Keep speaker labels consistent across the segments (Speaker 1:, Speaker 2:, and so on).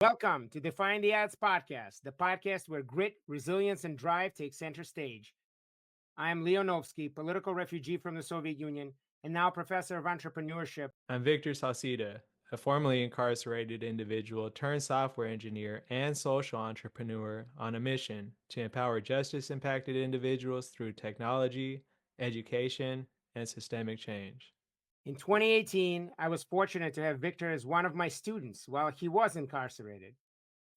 Speaker 1: Welcome to Defying the Odds podcast, the podcast where grit, resilience, and drive take center stage. I am Leonovsky, political refugee from the Soviet Union, and now professor of entrepreneurship.
Speaker 2: I'm Victor Salcida, a formerly incarcerated individual turned software engineer and social entrepreneur on a mission to empower justice-impacted individuals through technology, education, and systemic change.
Speaker 1: In 2018, I was fortunate to have Victor as one of my students while he was incarcerated.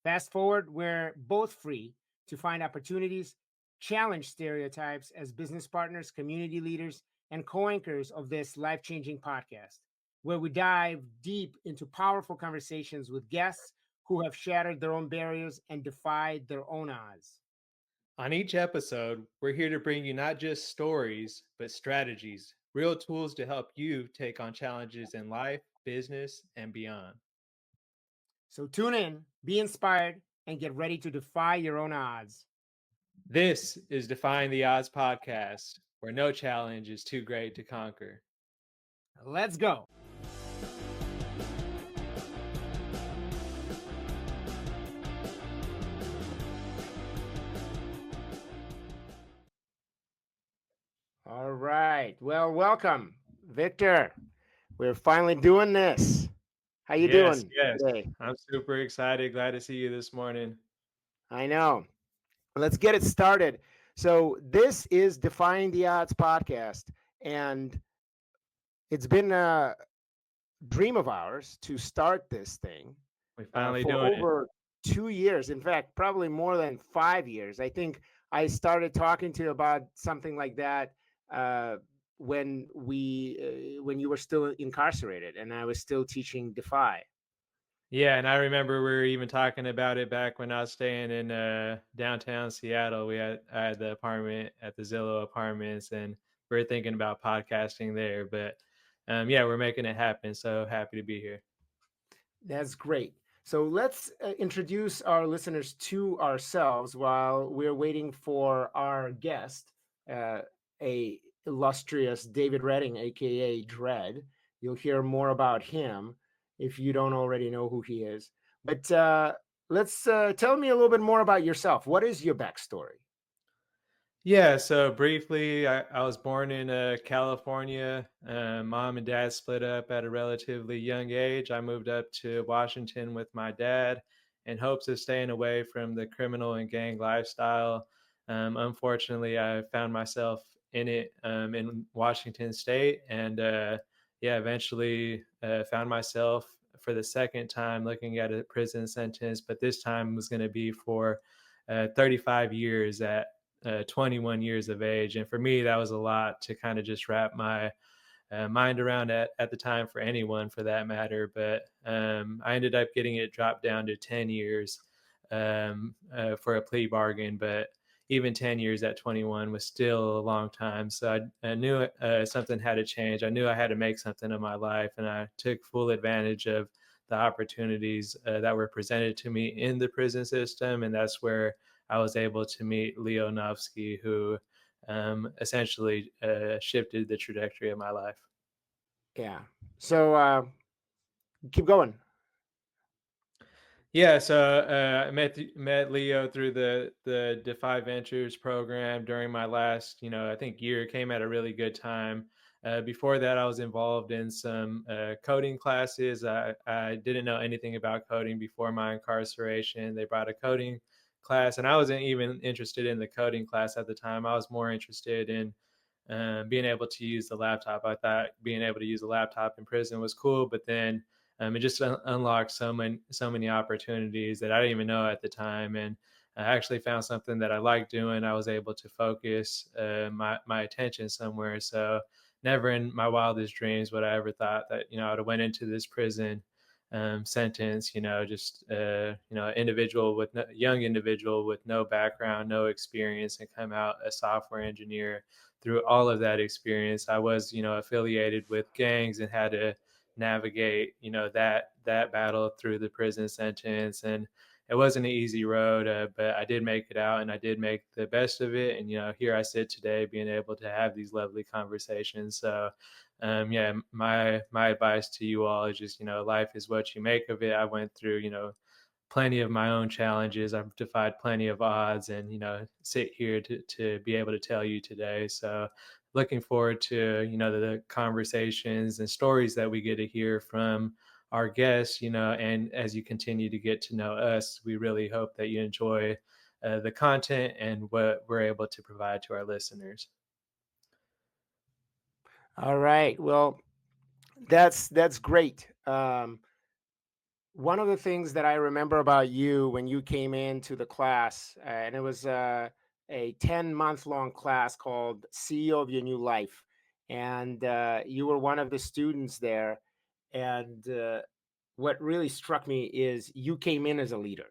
Speaker 1: Fast forward, we're both free to find opportunities, challenge stereotypes as business partners, community leaders, and co-anchors of this life-changing podcast, where we dive deep into powerful conversations with guests who have shattered their own barriers and defied their own odds.
Speaker 2: On each episode, we're here to bring you not just stories, but strategies, real tools to help you take on challenges in life, business, and beyond.
Speaker 1: So tune in, be inspired, and get ready to defy your own odds.
Speaker 2: This is Defying the Odds podcast, where no challenge is too great to conquer.
Speaker 1: Let's go. All right. Well, welcome, Victor. We're finally doing this. How you doing today?
Speaker 2: I'm super excited. Glad to see you this morning.
Speaker 1: I know. Let's get it started. So this is Defying the Odds podcast, and it's been a dream of ours to start this thing.
Speaker 2: We finally
Speaker 1: for
Speaker 2: doing
Speaker 1: over 2 years. In fact, probably more than 5 years. I think I started talking to you about something like that when you were still incarcerated, and I was still teaching Defy.
Speaker 2: Yeah, and I remember we were even talking about it back when I was staying in downtown Seattle. I had the apartment at the Zillow Apartments, and we were thinking about podcasting there. But yeah, we're making it happen. So happy to be here.
Speaker 1: That's great. So let's introduce our listeners to ourselves while we're waiting for our guest, a illustrious David Redding, aka Dredd. You'll hear more about him if you don't already know who he is. But let's tell me a little bit more about yourself. What is your backstory?
Speaker 2: Yeah, so briefly, I was born in California. Mom and dad split up at a relatively young age. I moved up to Washington with my dad in hopes of staying away from the criminal and gang lifestyle. Unfortunately, I found myself in it in Washington State, and yeah, eventually found myself for the second time looking at a prison sentence, but this time was going to be for 35 years at 21 years of age. And for me, that was a lot to kind of just wrap my mind around at the time, for anyone for that matter. But I ended up getting it dropped down to 10 years for a plea bargain. But even 10 years at 21 was still a long time. So I knew something had to change. I knew I had to make something of my life. And I took full advantage of the opportunities that were presented to me in the prison system. And that's where I was able to meet Leonovsky, who essentially shifted the trajectory of my life.
Speaker 1: Yeah. So keep going.
Speaker 2: Yeah, so I met Leo through the Defy Ventures program during my last, I think year. Came at a really good time. Before that, I was involved in some coding classes. I didn't know anything about coding before my incarceration. They brought a coding class, and I wasn't even interested in the coding class at the time. I was more interested in being able to use the laptop. I thought being able to use a laptop in prison was cool, but then it just unlocked so many opportunities that I didn't even know at the time. And I actually found something that I liked doing. I was able to focus my attention somewhere. So never in my wildest dreams would I ever thought that, I would have went into this prison sentence, just, young individual with no background, no experience, and come out a software engineer. Through all of that experience, I was, affiliated with gangs and had to navigate, that battle through the prison sentence. And it wasn't an easy road, but I did make it out, and I did make the best of it. And, here I sit today being able to have these lovely conversations. So, yeah, my advice to you all is just, life is what you make of it. I went through, plenty of my own challenges. I've defied plenty of odds, and sit here to be able to tell you today. So looking forward to the conversations and stories that we get to hear from our guests. And as you continue to get to know us, we really hope that you enjoy the content and what we're able to provide to our listeners.
Speaker 1: All right. Well, that's great. One of the things that I remember about you when you came into the class, and it was a 10-month long class called CEO of Your New Life. And you were one of the students there. And what really struck me is you came in as a leader.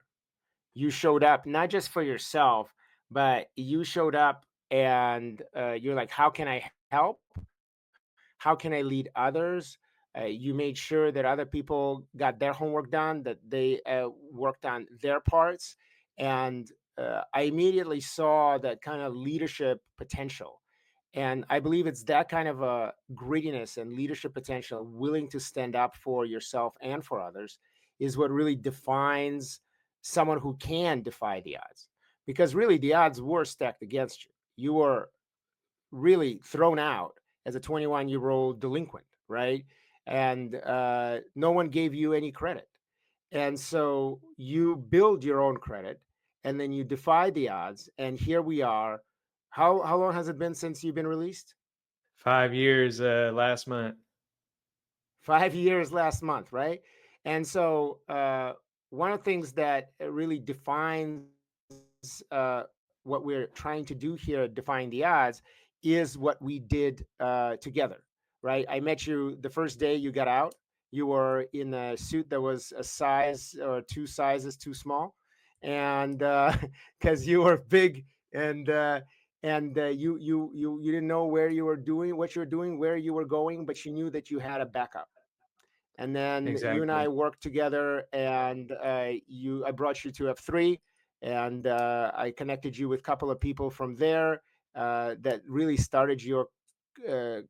Speaker 1: You showed up not just for yourself, but you showed up and you're like, how can I help? How can I lead others? You made sure that other people got their homework done, that they worked on their parts. And I immediately saw that kind of leadership potential. And I believe it's that kind of a grittiness and leadership potential, willing to stand up for yourself and for others, is what really defines someone who can defy the odds. Because really, the odds were stacked against you. You were really thrown out as a 21-year-old delinquent, right? And no one gave you any credit. And so you build your own credit and then you defy the odds. And here we are. How long has it been since you've been released?
Speaker 2: 5 years last month.
Speaker 1: 5 years last month, right? And so one of the things that really defines what we're trying to do here, defying the odds, is what we did together, right? I met you the first day you got out. You were in a suit that was a size or two sizes too small, and because you were big and you didn't know where you were doing, what you were doing, where you were going, but you knew that you had a backup. And then you and I
Speaker 2: Exactly.
Speaker 1: worked together, and I brought you to F3, and I connected you with a couple of people from there that really started your uh,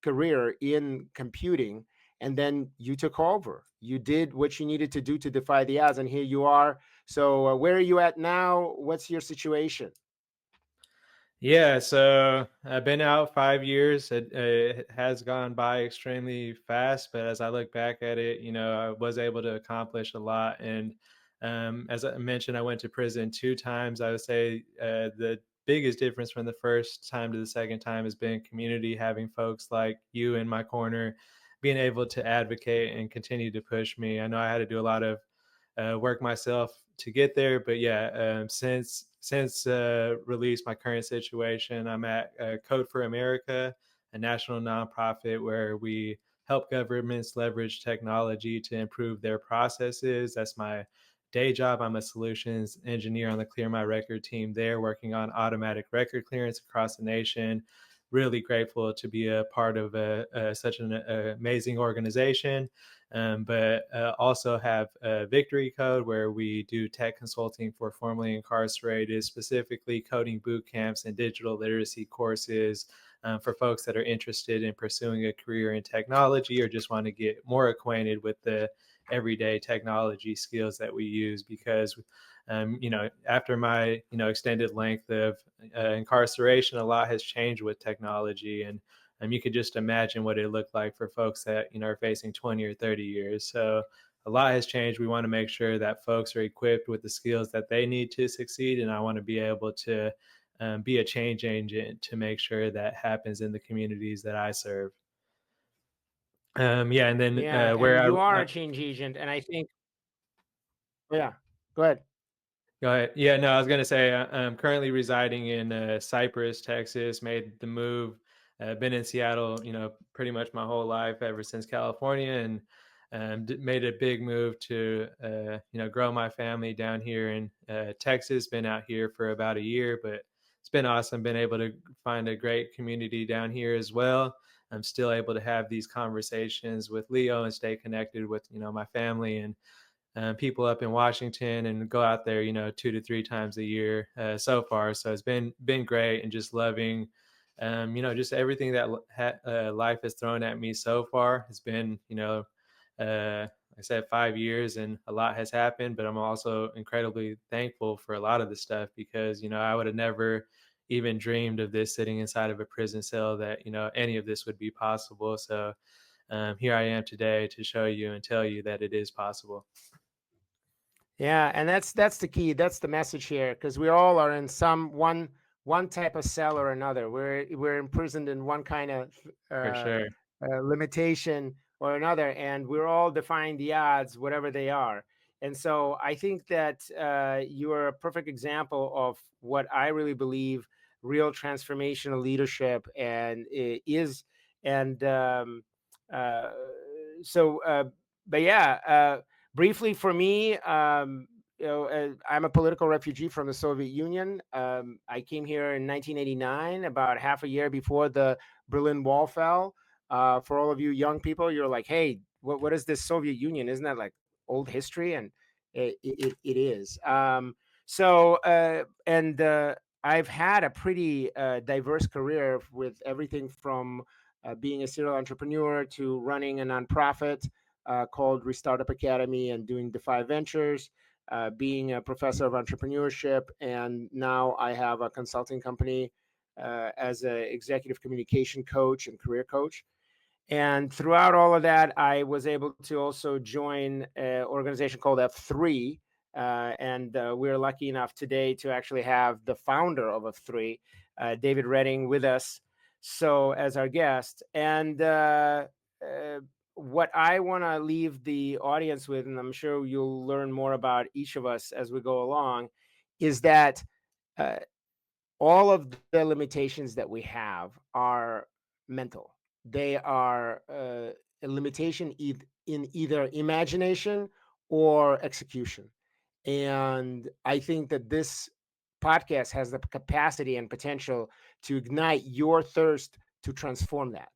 Speaker 1: career in computing. And then you took over. You did what you needed to do to defy the odds, and here you are. So where are you at now? What's your situation?
Speaker 2: Yeah, so I've been out 5 years. It has gone by extremely fast, but as I look back at it, I was able to accomplish a lot. And as I mentioned, I went to prison 2 times. I would say the biggest difference from the first time to the second time has been community, having folks like you in my corner, being able to advocate and continue to push me. I know I had to do a lot of work myself to get there. But yeah, since release, my current situation, I'm at Code for America, a national nonprofit where we help governments leverage technology to improve their processes. That's my day job. I'm a solutions engineer on the Clear My Record team there, working on automatic record clearance across the nation. Really grateful to be a part of such an amazing organization. But also have a Victory Code, where we do tech consulting for formerly incarcerated, specifically coding boot camps and digital literacy courses for folks that are interested in pursuing a career in technology or just want to get more acquainted with the everyday technology skills that we use. Because after my extended length of incarceration, a lot has changed with technology. And you could just imagine what it looked like for folks that are facing 20 or 30 years. So a lot has changed. We want to make sure that folks are equipped with the skills that they need to succeed, and I want to be able to be a change agent to make sure that happens in the communities that I serve. Yeah, and then
Speaker 1: Yeah,
Speaker 2: where
Speaker 1: and you are
Speaker 2: I
Speaker 1: a change agent, and I think, yeah, go ahead.
Speaker 2: Go ahead. Yeah, no, I was going to say I'm currently residing in Cypress, Texas. Made the move. Been in Seattle, pretty much my whole life ever since California, and made a big move to, grow my family down here in Texas. Been out here for about a year, but it's been awesome. Been able to find a great community down here as well. I'm still able to have these conversations with Leo and stay connected with, my family and people up in Washington, and go out there, 2 to 3 times a year so far. So it's been great, and just loving, just everything that life has thrown at me so far. Has been, uh, I said 5 years, and a lot has happened. But I'm also incredibly thankful for a lot of the stuff because I would have never even dreamed of this sitting inside of a prison cell, that any of this would be possible. So here I am today to show you and tell you that it is possible.
Speaker 1: Yeah, and that's the key. That's the message here, because we all are in one type of cell or another. We're imprisoned in one kind of
Speaker 2: For
Speaker 1: uh,
Speaker 2: sure.
Speaker 1: limitation or another, and we're all defying the odds, whatever they are. And so I think that you are a perfect example of what I really believe real transformational leadership and is. And uh, so, but yeah. Briefly for me, I'm a political refugee from the Soviet Union. I came here in 1989, about half a year before the Berlin Wall fell. For all of you young people, you're like, hey, what is this Soviet Union? Isn't that like old history? And it is. And I've had a pretty diverse career, with everything from being a serial entrepreneur to running a nonprofit called Restartup Academy and doing Defy Ventures, being a professor of entrepreneurship, and now I have a consulting company as an executive communication coach and career coach. And throughout all of that, I was able to also join an organization called F3. And we're lucky enough today to actually have the founder of F3, David Redding, with us. So, as our guest. And what I want to leave the audience with, and I'm sure you'll learn more about each of us as we go along, is that uh, all of the limitations that we have are mental. They are a limitation in either imagination or execution. And I think that this podcast has the capacity and potential to ignite your thirst to transform that.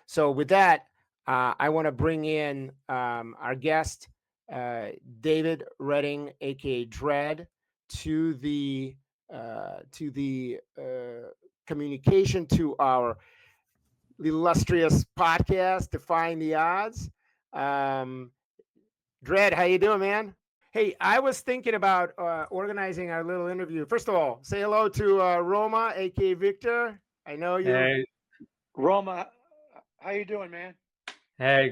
Speaker 1: So, with that, I want to bring in our guest, uh, David Redding, aka Dredd, to the communication, to our illustrious podcast, Defying the Odds. Um, Dredd, how you doing, man? Hey, I was thinking about organizing our little interview. First of all, say hello to Roma, aka Victor. I know you.
Speaker 2: Hey,
Speaker 3: Roma, how you doing, man?
Speaker 2: hey,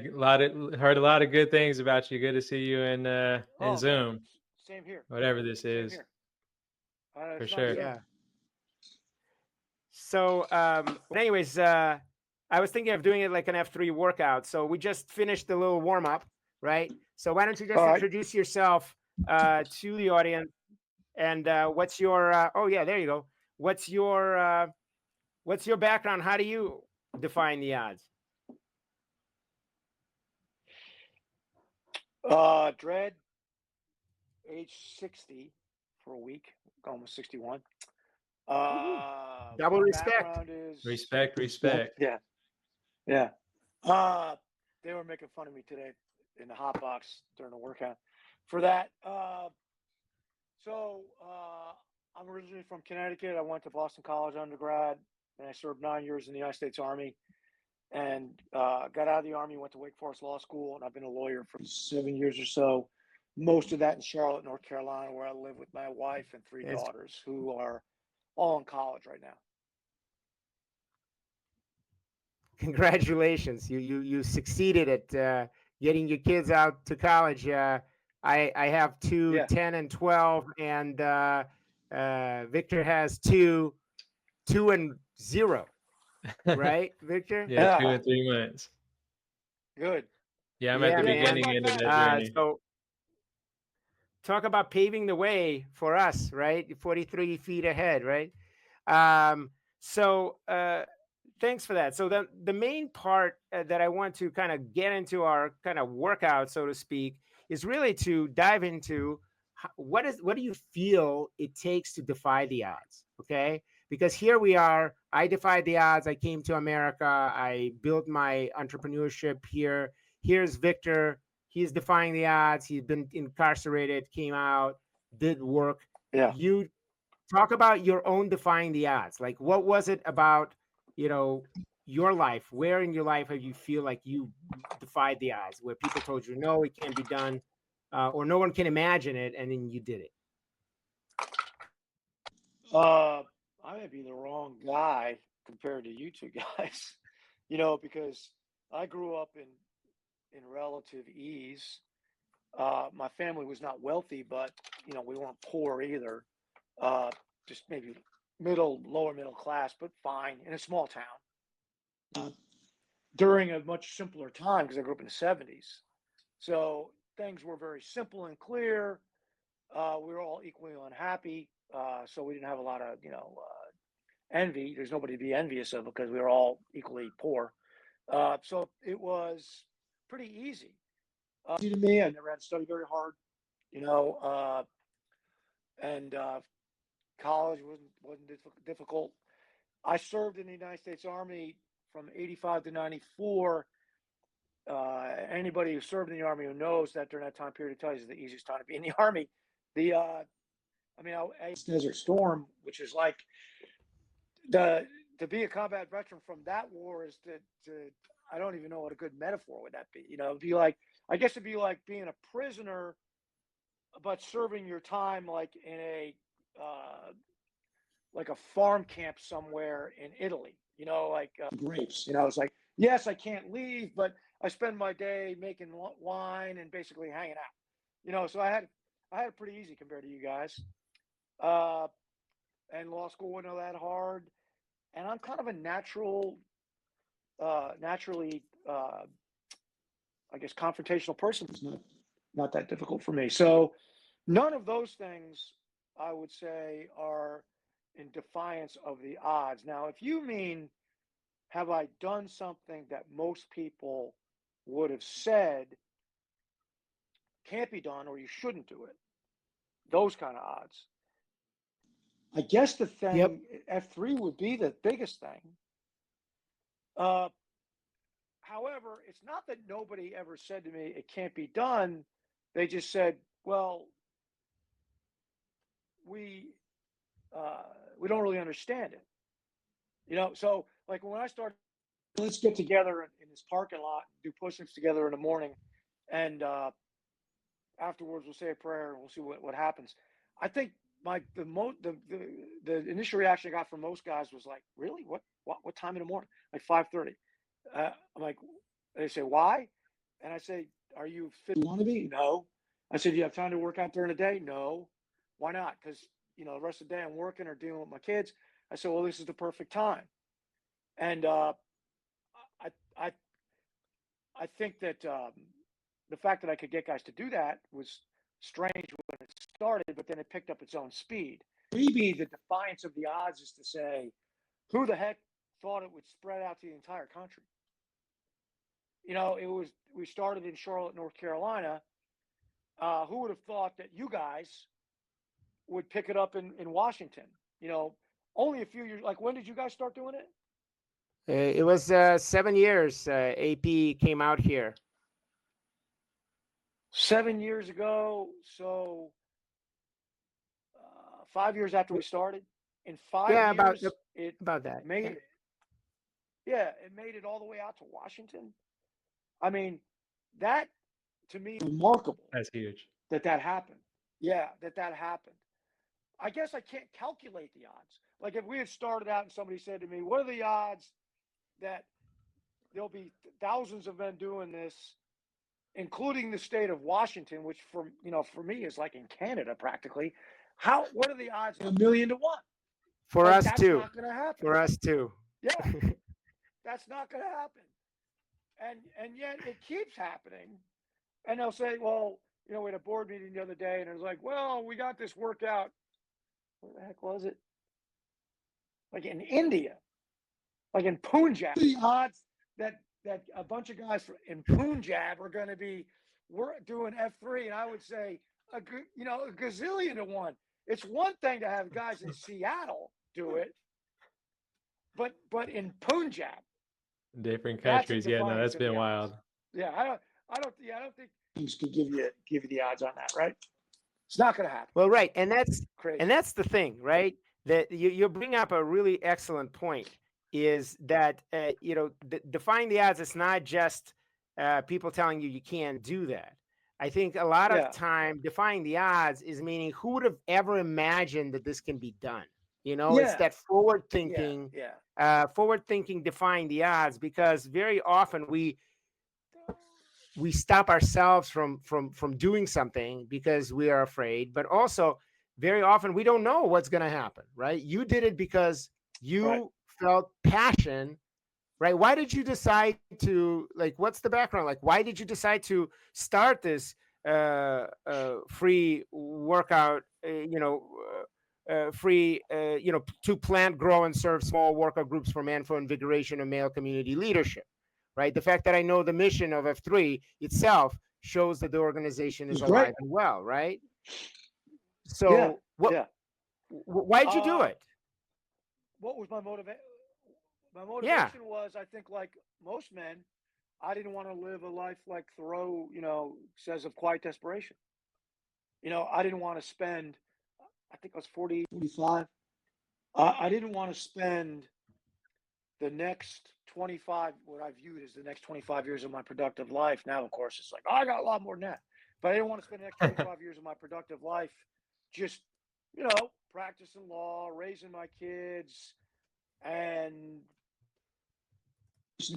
Speaker 2: heard a lot of good things about you. Good to see you in
Speaker 3: Oh man,
Speaker 2: Zoom,
Speaker 3: same here.
Speaker 2: whatever this
Speaker 3: Same
Speaker 2: is,
Speaker 3: here.
Speaker 2: for
Speaker 3: It's not
Speaker 2: sure.
Speaker 3: Zoom.
Speaker 1: Yeah. So, anyways, I was thinking of doing it like an F3 workout. So we just finished the little warm up, right? So why don't you just
Speaker 3: All right.
Speaker 1: introduce yourself to the audience, and what's your? Oh yeah, there you go. What's your background? How do you define the odds?
Speaker 3: Dredd, age 60 for a week, almost 61.
Speaker 1: Double
Speaker 3: My
Speaker 1: respect.
Speaker 3: background is
Speaker 2: Respect.
Speaker 3: yeah. They were making fun of me today in the hot box during the workout for that. I'm originally from Connecticut. I went to Boston College undergrad, and I served 9 years in the United States Army. And got out of the Army, went to Wake Forest Law School, and I've been a lawyer for 7 years or so. Most of that in Charlotte, North Carolina, where I live with my wife and three
Speaker 1: Yes.
Speaker 3: daughters, who are all in college right now.
Speaker 1: Congratulations, you succeeded at getting your kids out to college. I have two,
Speaker 3: Yeah.
Speaker 1: 10 and 12, and Victor has two and 0. Right, Victor?
Speaker 2: Yeah,
Speaker 3: Yeah.
Speaker 2: 2 and 3 months.
Speaker 3: Good.
Speaker 2: Yeah, I'm at the
Speaker 1: Yeah, man.
Speaker 2: beginning end of that journey.
Speaker 1: So talk about paving the way for us, right? 43 feet ahead, right? So thanks for that. So the main part that I want to kind of get into our kind of workout, so to speak, is really to dive into what do you feel it takes to defy the odds? Okay, because here we are. I defied the odds. I came to America. I built my entrepreneurship here. Here's Victor. He's defying the odds. He's been incarcerated, came out, did work.
Speaker 3: Yeah.
Speaker 1: You talk about your own defying the odds. Like, what was it about, your life, where in your life have you feel like you defied the odds, where people told you no, it can't be done, or no one can imagine it, and then you did it?
Speaker 3: I may be the wrong guy compared to you two guys, because I grew up in relative ease. My family was not wealthy, but we weren't poor either. Uh, just maybe lower middle class, but fine in a small town. During a much simpler time because I grew up in the 70s. So things were very simple and clear. We were all equally unhappy. So we didn't have a lot of, envy. There's nobody to be envious of because we were all equally poor. So it was pretty easy. Easy to me. I never had to study very hard, and college wasn't difficult. I served in the United States Army from 85 to 94. Anybody who served in the Army who knows that during that time period of time is the easiest time to be in the Army. I Desert Storm, which is like to be a combat veteran from that war is to I don't even know what a good metaphor would that be. It'd be like, I guess it'd be like being a prisoner, but serving your time like in like a farm camp somewhere in Italy, like grapes. It's like, yes, I can't leave, but I spend my day making wine and basically hanging out. So I had it pretty easy compared to you guys. And law school wasn't that hard. And I'm kind of a naturally, I guess, confrontational person. It's not that difficult for me. So none of those things, I would say, are in defiance of the odds. Now, if you mean, have I done something that most people would have said can't be done or you shouldn't do it, those kind of odds. I guess the thing,
Speaker 1: Yep.
Speaker 3: F3 would be the biggest thing. However, it's not that nobody ever said to me it can't be done. They just said, well, we don't really understand it. So like when I started, let's get together in this parking lot, do push-ups together in the morning, and afterwards we'll say a prayer and we'll see what happens. I think the initial reaction I got from most guys was like, really? What time in the morning? Like 5:30. I'm like, they say, why? And I say, are you fit? You want to be? No. I said, you have time to work out during the day? No. Why not? Because the rest of the day I'm working or dealing with my kids. I said, well, this is the perfect time. And I think that the fact that I could get guys to do that was strange when it started, but then it picked up its own speed. Maybe the defiance of the odds is to say, who the heck thought it would spread out to the entire country? We started in Charlotte, North Carolina. Who would have thought that you guys would pick it up in Washington? Only a few years. Like, when did you guys start doing it?
Speaker 1: It was 7 years. AP came out here
Speaker 3: 7 years ago. So 5 years after we started. In 5 years,
Speaker 1: about that.
Speaker 3: Made it made it all the way out to Washington. I mean, that to me is remarkable.
Speaker 2: That's huge.
Speaker 3: That happened. Yeah, that happened. I guess I can't calculate the odds. Like if we had started out and somebody said to me, what are the odds that there'll be thousands of men doing this, including the state of Washington, which for me is like in Canada practically. What are the odds? 1,000,000 to 1.
Speaker 1: For us
Speaker 3: that's
Speaker 1: too.
Speaker 3: Not gonna happen.
Speaker 1: For us too.
Speaker 3: Yeah. That's not gonna happen. And yet it keeps happening. And they'll say, well, we had a board meeting the other day and it was like, well, we got this workout. Where the heck was it? Like in India, like in Punjab. The odds that a bunch of guys in Punjab are going to be doing F3, and I would say a gazillion to 1. It's one thing to have guys in Seattle do it, but in Punjab,
Speaker 2: different countries. Yeah, no, that's been wild.
Speaker 3: Yeah, I don't think things could give you the odds on that, right? It's not going to happen.
Speaker 1: Well, right, and that's
Speaker 3: crazy.
Speaker 1: And that's the thing, right? That you bring up a really excellent point. is that defying the odds. It's not just people telling you can't do that. I think a lot of
Speaker 3: Yeah,
Speaker 1: time defying the odds is meaning who would have ever imagined that this can be done. It's
Speaker 3: yeah,
Speaker 1: that
Speaker 3: yeah, yeah.
Speaker 1: forward thinking, defying the odds, because very often we stop ourselves from doing something because we are afraid, but also very often we don't know what's going to happen, right? You did it because
Speaker 3: Right.
Speaker 1: you felt passion, right? Why did you decide to, like, what's the background, like, why did you decide to start this free workout, free to plant, grow, and serve small workout groups for manful invigoration and male community leadership, right? The fact that I know the mission of F3 itself shows that the organization is
Speaker 3: It's great.
Speaker 1: alive and well, right?
Speaker 3: Yeah,
Speaker 1: So
Speaker 3: yeah.
Speaker 1: why'd you do
Speaker 3: Uh,
Speaker 1: it?
Speaker 3: what was my motivation? My
Speaker 1: Yeah.
Speaker 3: motivation was, I think, like most men, I didn't want to live a life like Thoreau, says, of quiet desperation. I didn't want to spend, I think I was 40, 45. I didn't want to spend the next 25, what I viewed as the next 25 years of my productive life. Now, of course, it's like, oh, I got a lot more than that. But I didn't want to spend the next 25 years of my productive life just, practicing law, raising my kids, and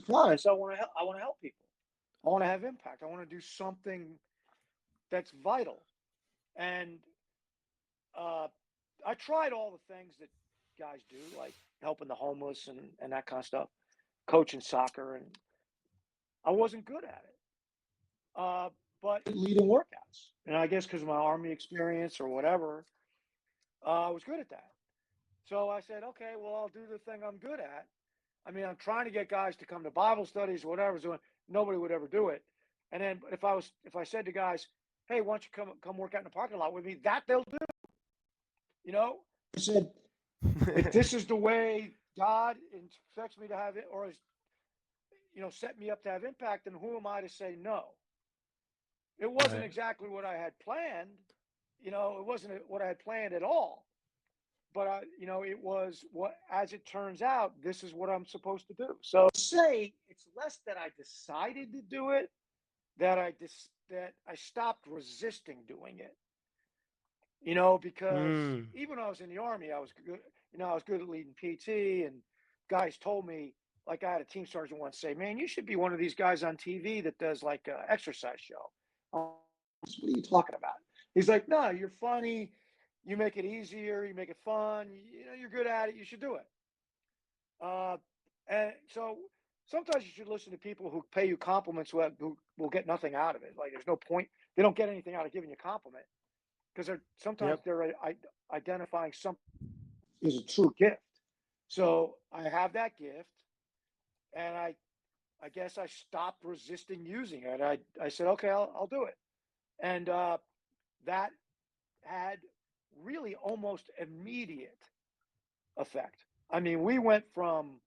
Speaker 3: clients. I want to help. I want to help people. I want to have impact. I want to do something that's vital. And uh, I tried all the things that guys do, like helping the homeless and that kind of stuff, coaching soccer, and I wasn't good at it. But leading workouts, and I guess because of my army experience or whatever, I was good at that. So I said, okay, well, I'll do the thing I'm good at. I mean, I'm trying to get guys to come to Bible studies or whatever. So nobody would ever do it. And then if I said to guys, hey, why don't you come work out in the parking lot with me? That they'll do. I said, if this is the way God expects me to have it, or has set me up to have impact, then who am I to say no? It wasn't
Speaker 2: Right.
Speaker 3: exactly what I had planned. It wasn't what I had planned at all. But it was what, as it turns out, this is what I'm supposed to do. So say it's less that I decided to do it, that I stopped resisting doing it. Because
Speaker 1: Mm.
Speaker 3: even when I was in the army, I was good. I was good at leading PT, and guys told me, like, I had a team sergeant once say, "Man, you should be one of these guys on TV that does like an exercise show." What are you talking about? He's like, "No, you're funny. You make it easier. You make it fun. You're good at it. You should do it." Uh, and so sometimes you should listen to people who pay you compliments who will get nothing out of it. Like, there's no point. They don't get anything out of giving you a compliment because sometimes
Speaker 1: Yep.
Speaker 3: they're identifying something as a true gift. So I have that gift, and I guess I stopped resisting using it. I said, okay, I'll do it, and that had really almost immediate effect. I mean, we went from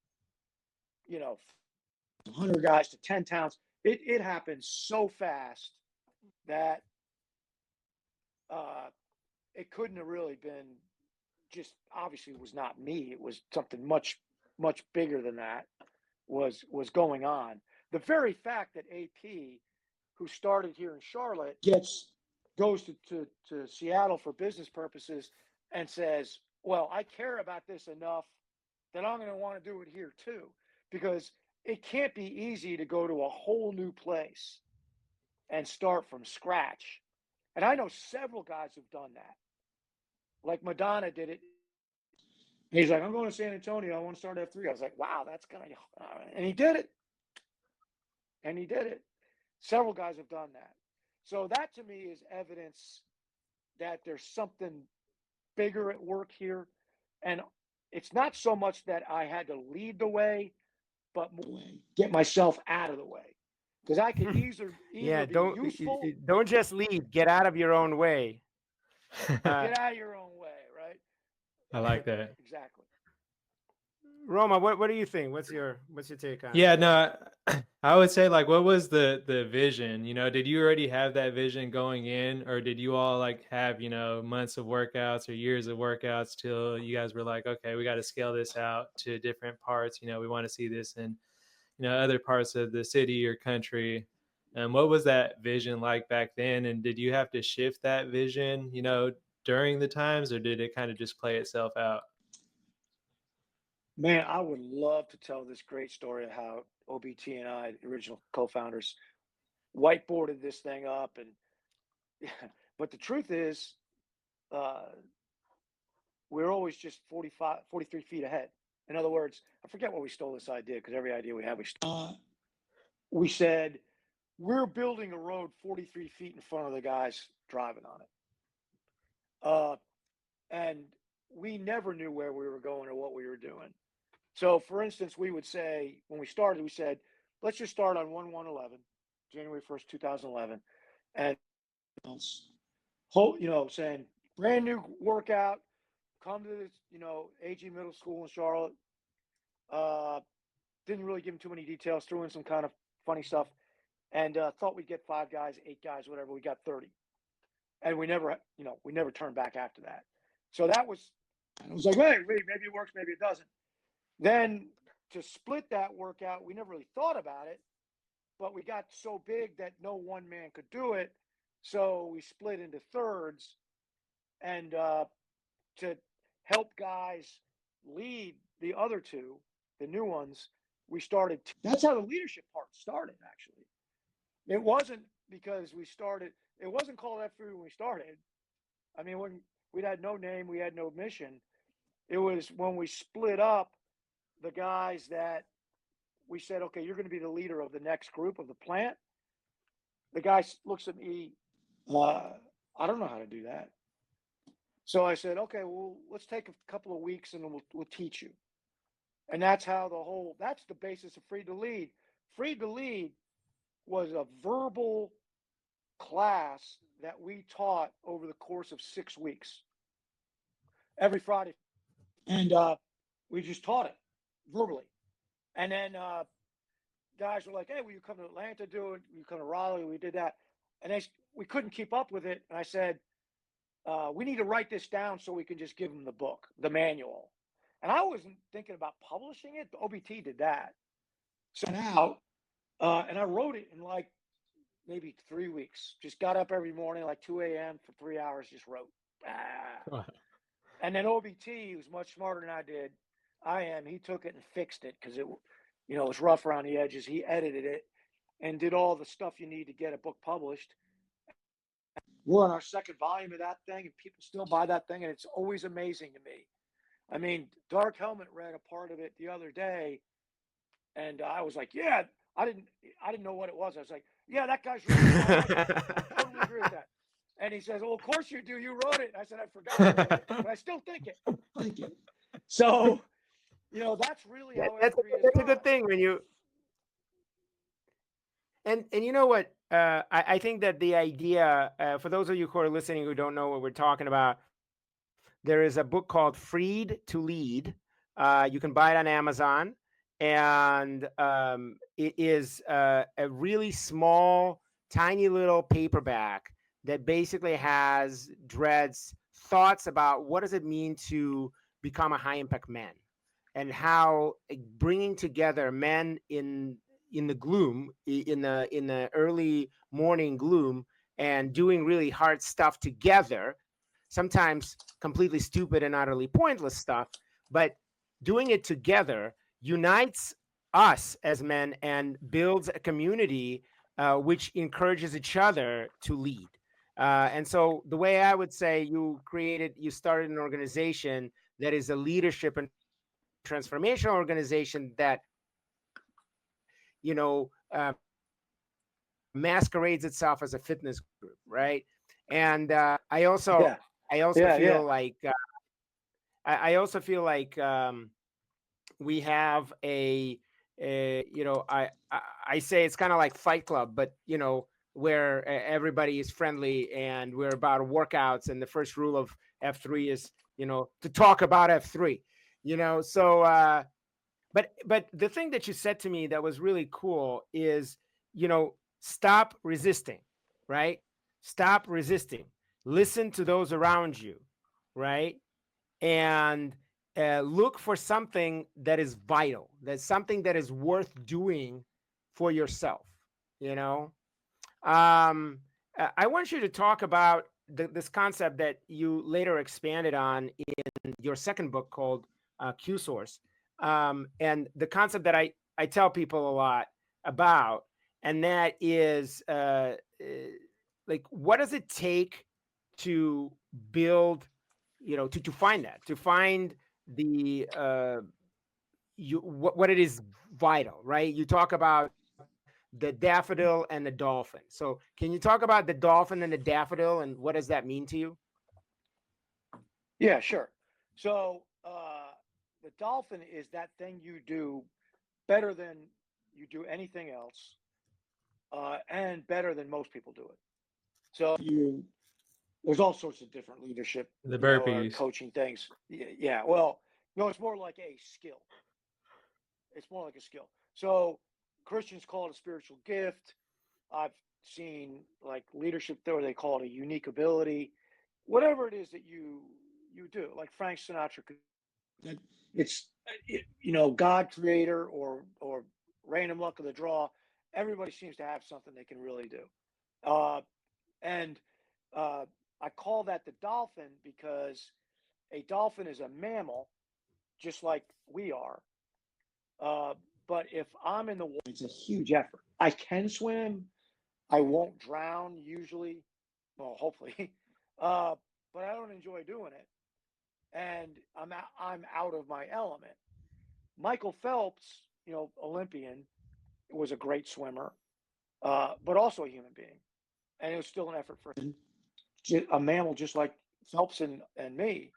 Speaker 3: 100 guys to 10 towns. It happened so fast that uh, it couldn't have really been, just obviously it was not me. It was something much bigger than that was going on. The very fact that AP, who started here in Charlotte, goes to Seattle for business purposes and says, well, I care about this enough that I'm going to want to do it here too, because it can't be easy to go to a whole new place and start from scratch. And I know several guys who've done that. Like Madonna did it. He's like, I'm going to San Antonio. I want to start F3. I was like, wow, that's kind of, and he did it. And he did it. Several guys have done that. So that to me is evidence that there's something bigger at work here. And it's not so much that I had to lead the way, but get myself out of the way. Because I could either
Speaker 1: Yeah.
Speaker 3: be useful,
Speaker 1: Don't just lead. Get out of your own way.
Speaker 3: get out of your own way, right?
Speaker 2: I like that.
Speaker 3: Exactly.
Speaker 1: Roma, what do you think? What's your take on it?
Speaker 2: Yeah, no, I would say like, what was the vision? You know, did you already have that vision going in, or did you all like have, you know, months of workouts or years of workouts till you guys were like, okay, we got to scale this out to different parts. You know, we want to see this in, you know, other parts of the city or country. What was that vision like back then? And did you have to shift that vision, you know, during the times, or did it kind of just play itself out?
Speaker 3: Man, I would love to tell this great story of how OBT and I, the original co-founders, whiteboarded this thing up, and but the truth is, uh, we're always just 45, 43 feet ahead. In other words, I forget what we stole this idea, because every idea we had, we said we're building a road 43 feet in front of the guys driving on it. And we never knew where we were going or what we were doing. So, for instance, we would say, when we started, we said, let's just start on 1/1/11, January 1st, 2011. And, saying, brand new workout, come to this, AG Middle School in Charlotte. Didn't really give them too many details, threw in some kind of funny stuff, and thought we'd get 5 guys, 8 guys, whatever. We got 30. And we never turned back after that. So that was, I was like, hey, maybe it works, maybe it doesn't. Then to split that workout, we never really thought about it, but we got so big that no one man could do it. So we split into thirds, and to help guys lead the other 2, the new ones, we started. That's how the leadership part started, actually. It wasn't because we started, it wasn't called F3 when we started. I mean, when we had no name, we had no mission. It was when we split up the guys that we said, okay, you're going to be the leader of the next group of the plant. The guy looks at me, I don't know how to do that. So I said, okay, well, let's take a couple of weeks and we'll teach you. And that's how that's the basis of Free to Lead. Free to Lead was a verbal class that we taught over the course of 6 weeks, every Friday. And we just taught it verbally. And then guys were like, hey, will you come to Atlanta, do it? Will you come to Raleigh? We did that. And we couldn't keep up with it. And I said, we need to write this down so we can just give them the book, the manual. And I wasn't thinking about publishing it. The OBT did that. So now, and I wrote it in like maybe 3 weeks. Just got up every morning, like 2 a.m. for 3 hours, just wrote. And then OBT was much smarter than I am. He took it and fixed it because it was rough around the edges. He edited it and did all the stuff you need to get a book published. We're on our 2nd volume of that thing, and people still buy that thing, and it's always amazing to me. I mean, Dark Helmet read a part of it the other day, and I was like, yeah, I didn't know what it was. I was like, yeah, that guy's really I totally agree with that. And he says, well, of course you do. You wrote it. And I said, I forgot I wrote it, but I still think it. So, that's really how
Speaker 1: that's a good thing when you and you know what, I think that the idea, for those of you who are listening who don't know what we're talking about, there is a book called Freed to Lead. You can buy it on Amazon, and it is a really small, tiny little paperback that basically has Dredd's thoughts about what does it mean to become a high impact man, and how bringing together men in the gloom, in the early morning gloom, and doing really hard stuff together, sometimes completely stupid and utterly pointless stuff, but doing it together unites us as men and builds a community which encourages each other to lead. And so the way I would say you started an organization that is a leadership and transformational organization that, masquerades itself as a fitness group, right? And I also feel like I also feel like we have I say it's kind of like Fight Club, but where everybody is friendly and we're about workouts, and the first rule of F3 is to talk about F3. So But the thing that you said to me that was really cool is, stop resisting, right? Stop resisting. Listen to those around you, right? And look for something that is vital, that's something that is worth doing for yourself, you know? I want you to talk about this concept that you later expanded on in your second book called Q Source, and the concept that I tell people a lot about, and that is like, what does it take to build, to find that, to find the what it is vital, right? You talk about the daffodil and the dolphin. So can you talk about the dolphin and the daffodil and what does that mean to you?
Speaker 3: Yeah, sure. So the dolphin is that thing you do better than you do anything else, and better than most people do it. So there's all sorts of different leadership,
Speaker 2: The
Speaker 3: or
Speaker 2: burpees.
Speaker 3: coaching things. Yeah. Well, no, it's more like a skill. It's more like a skill. So Christians call it a spiritual gift. I've seen like leadership there, they call it a unique ability. Whatever it is that you do, like Frank Sinatra could. It's God creator or random luck of the draw. Everybody seems to have something they can really do, uh, and I call that the dolphin because a dolphin is a mammal, just like we are. Uh, but if I'm in the water, it's a huge effort. I can swim. I won't drown usually. Well, hopefully. Uh, but I don't enjoy doing it, and I'm out of my element. Michael Phelps, Olympian, was a great swimmer, but also a human being, and it was still an effort for him. A mammal just like Phelps and me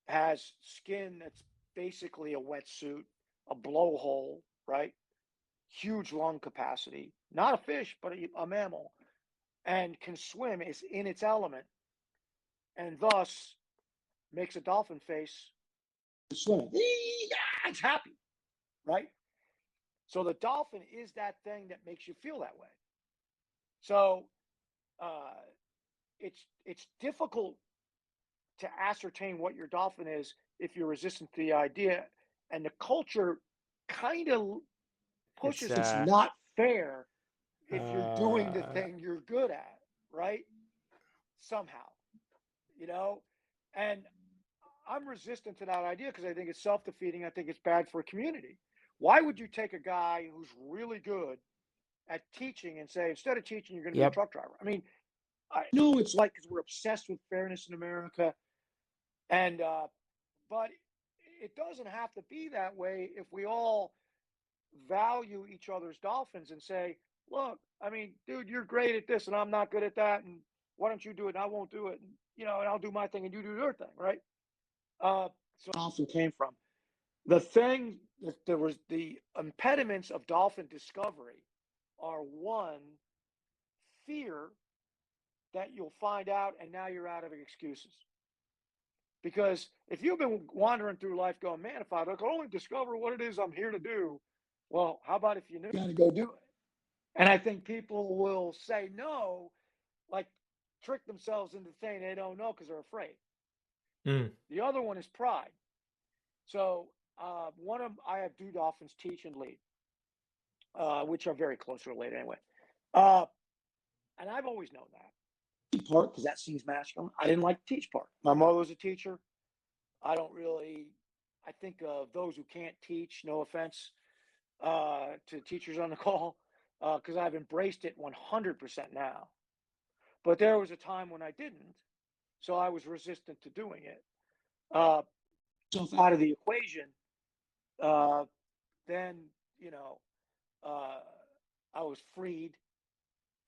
Speaker 3: has skin that's basically a wetsuit, a blowhole, right? Huge lung capacity. Not a fish, but a mammal, and can swim, is in its element, and thus makes a dolphin face swimming. It's happy, right? So the dolphin is that thing that makes you feel that way. So uh, it's difficult to ascertain what your dolphin is if you're resistant to the idea, and the culture kind of
Speaker 1: It's
Speaker 3: pushes it's not fair if you're doing the
Speaker 1: uh
Speaker 3: thing you're good at, right? Somehow, you know, and I'm resistant to that idea because I think it's self-defeating. I think it's bad for a community. Why would you take a guy who's really good at teaching and say, instead of teaching, you're going to be a
Speaker 1: yep.
Speaker 3: truck driver? I mean, I know it's like, because we're obsessed with fairness in America, and but it doesn't have to be that way if we all value each other's dolphins and say, look, I mean, dude, you're great at this and I'm not good at that, and why don't you do it and I won't do it, and and I'll do my thing and you do your thing, right? So dolphin came from the thing that there was the impediments of dolphin discovery are, one, fear that you'll find out and now you're out of excuses. Because if you've been wandering through life going, man, if I could only discover what it is I'm here to do, well, how about if you knew, you got to go do it? And I think people will say no, like trick themselves into saying they don't know because they're afraid.
Speaker 2: Mm.
Speaker 3: The other one is pride. So I have two dolphins, teach and lead, which are very close related anyway. Uh, and I've always known that part because that seems masculine. I didn't like the teach part. My mother was a teacher. I don't really. I think of those who can't teach. No offense to teachers on the call, because I've embraced it 100% now. But there was a time when I didn't, so I was resistant to doing it. Uh, so if out of the equation, uh, then you know uh, I was freed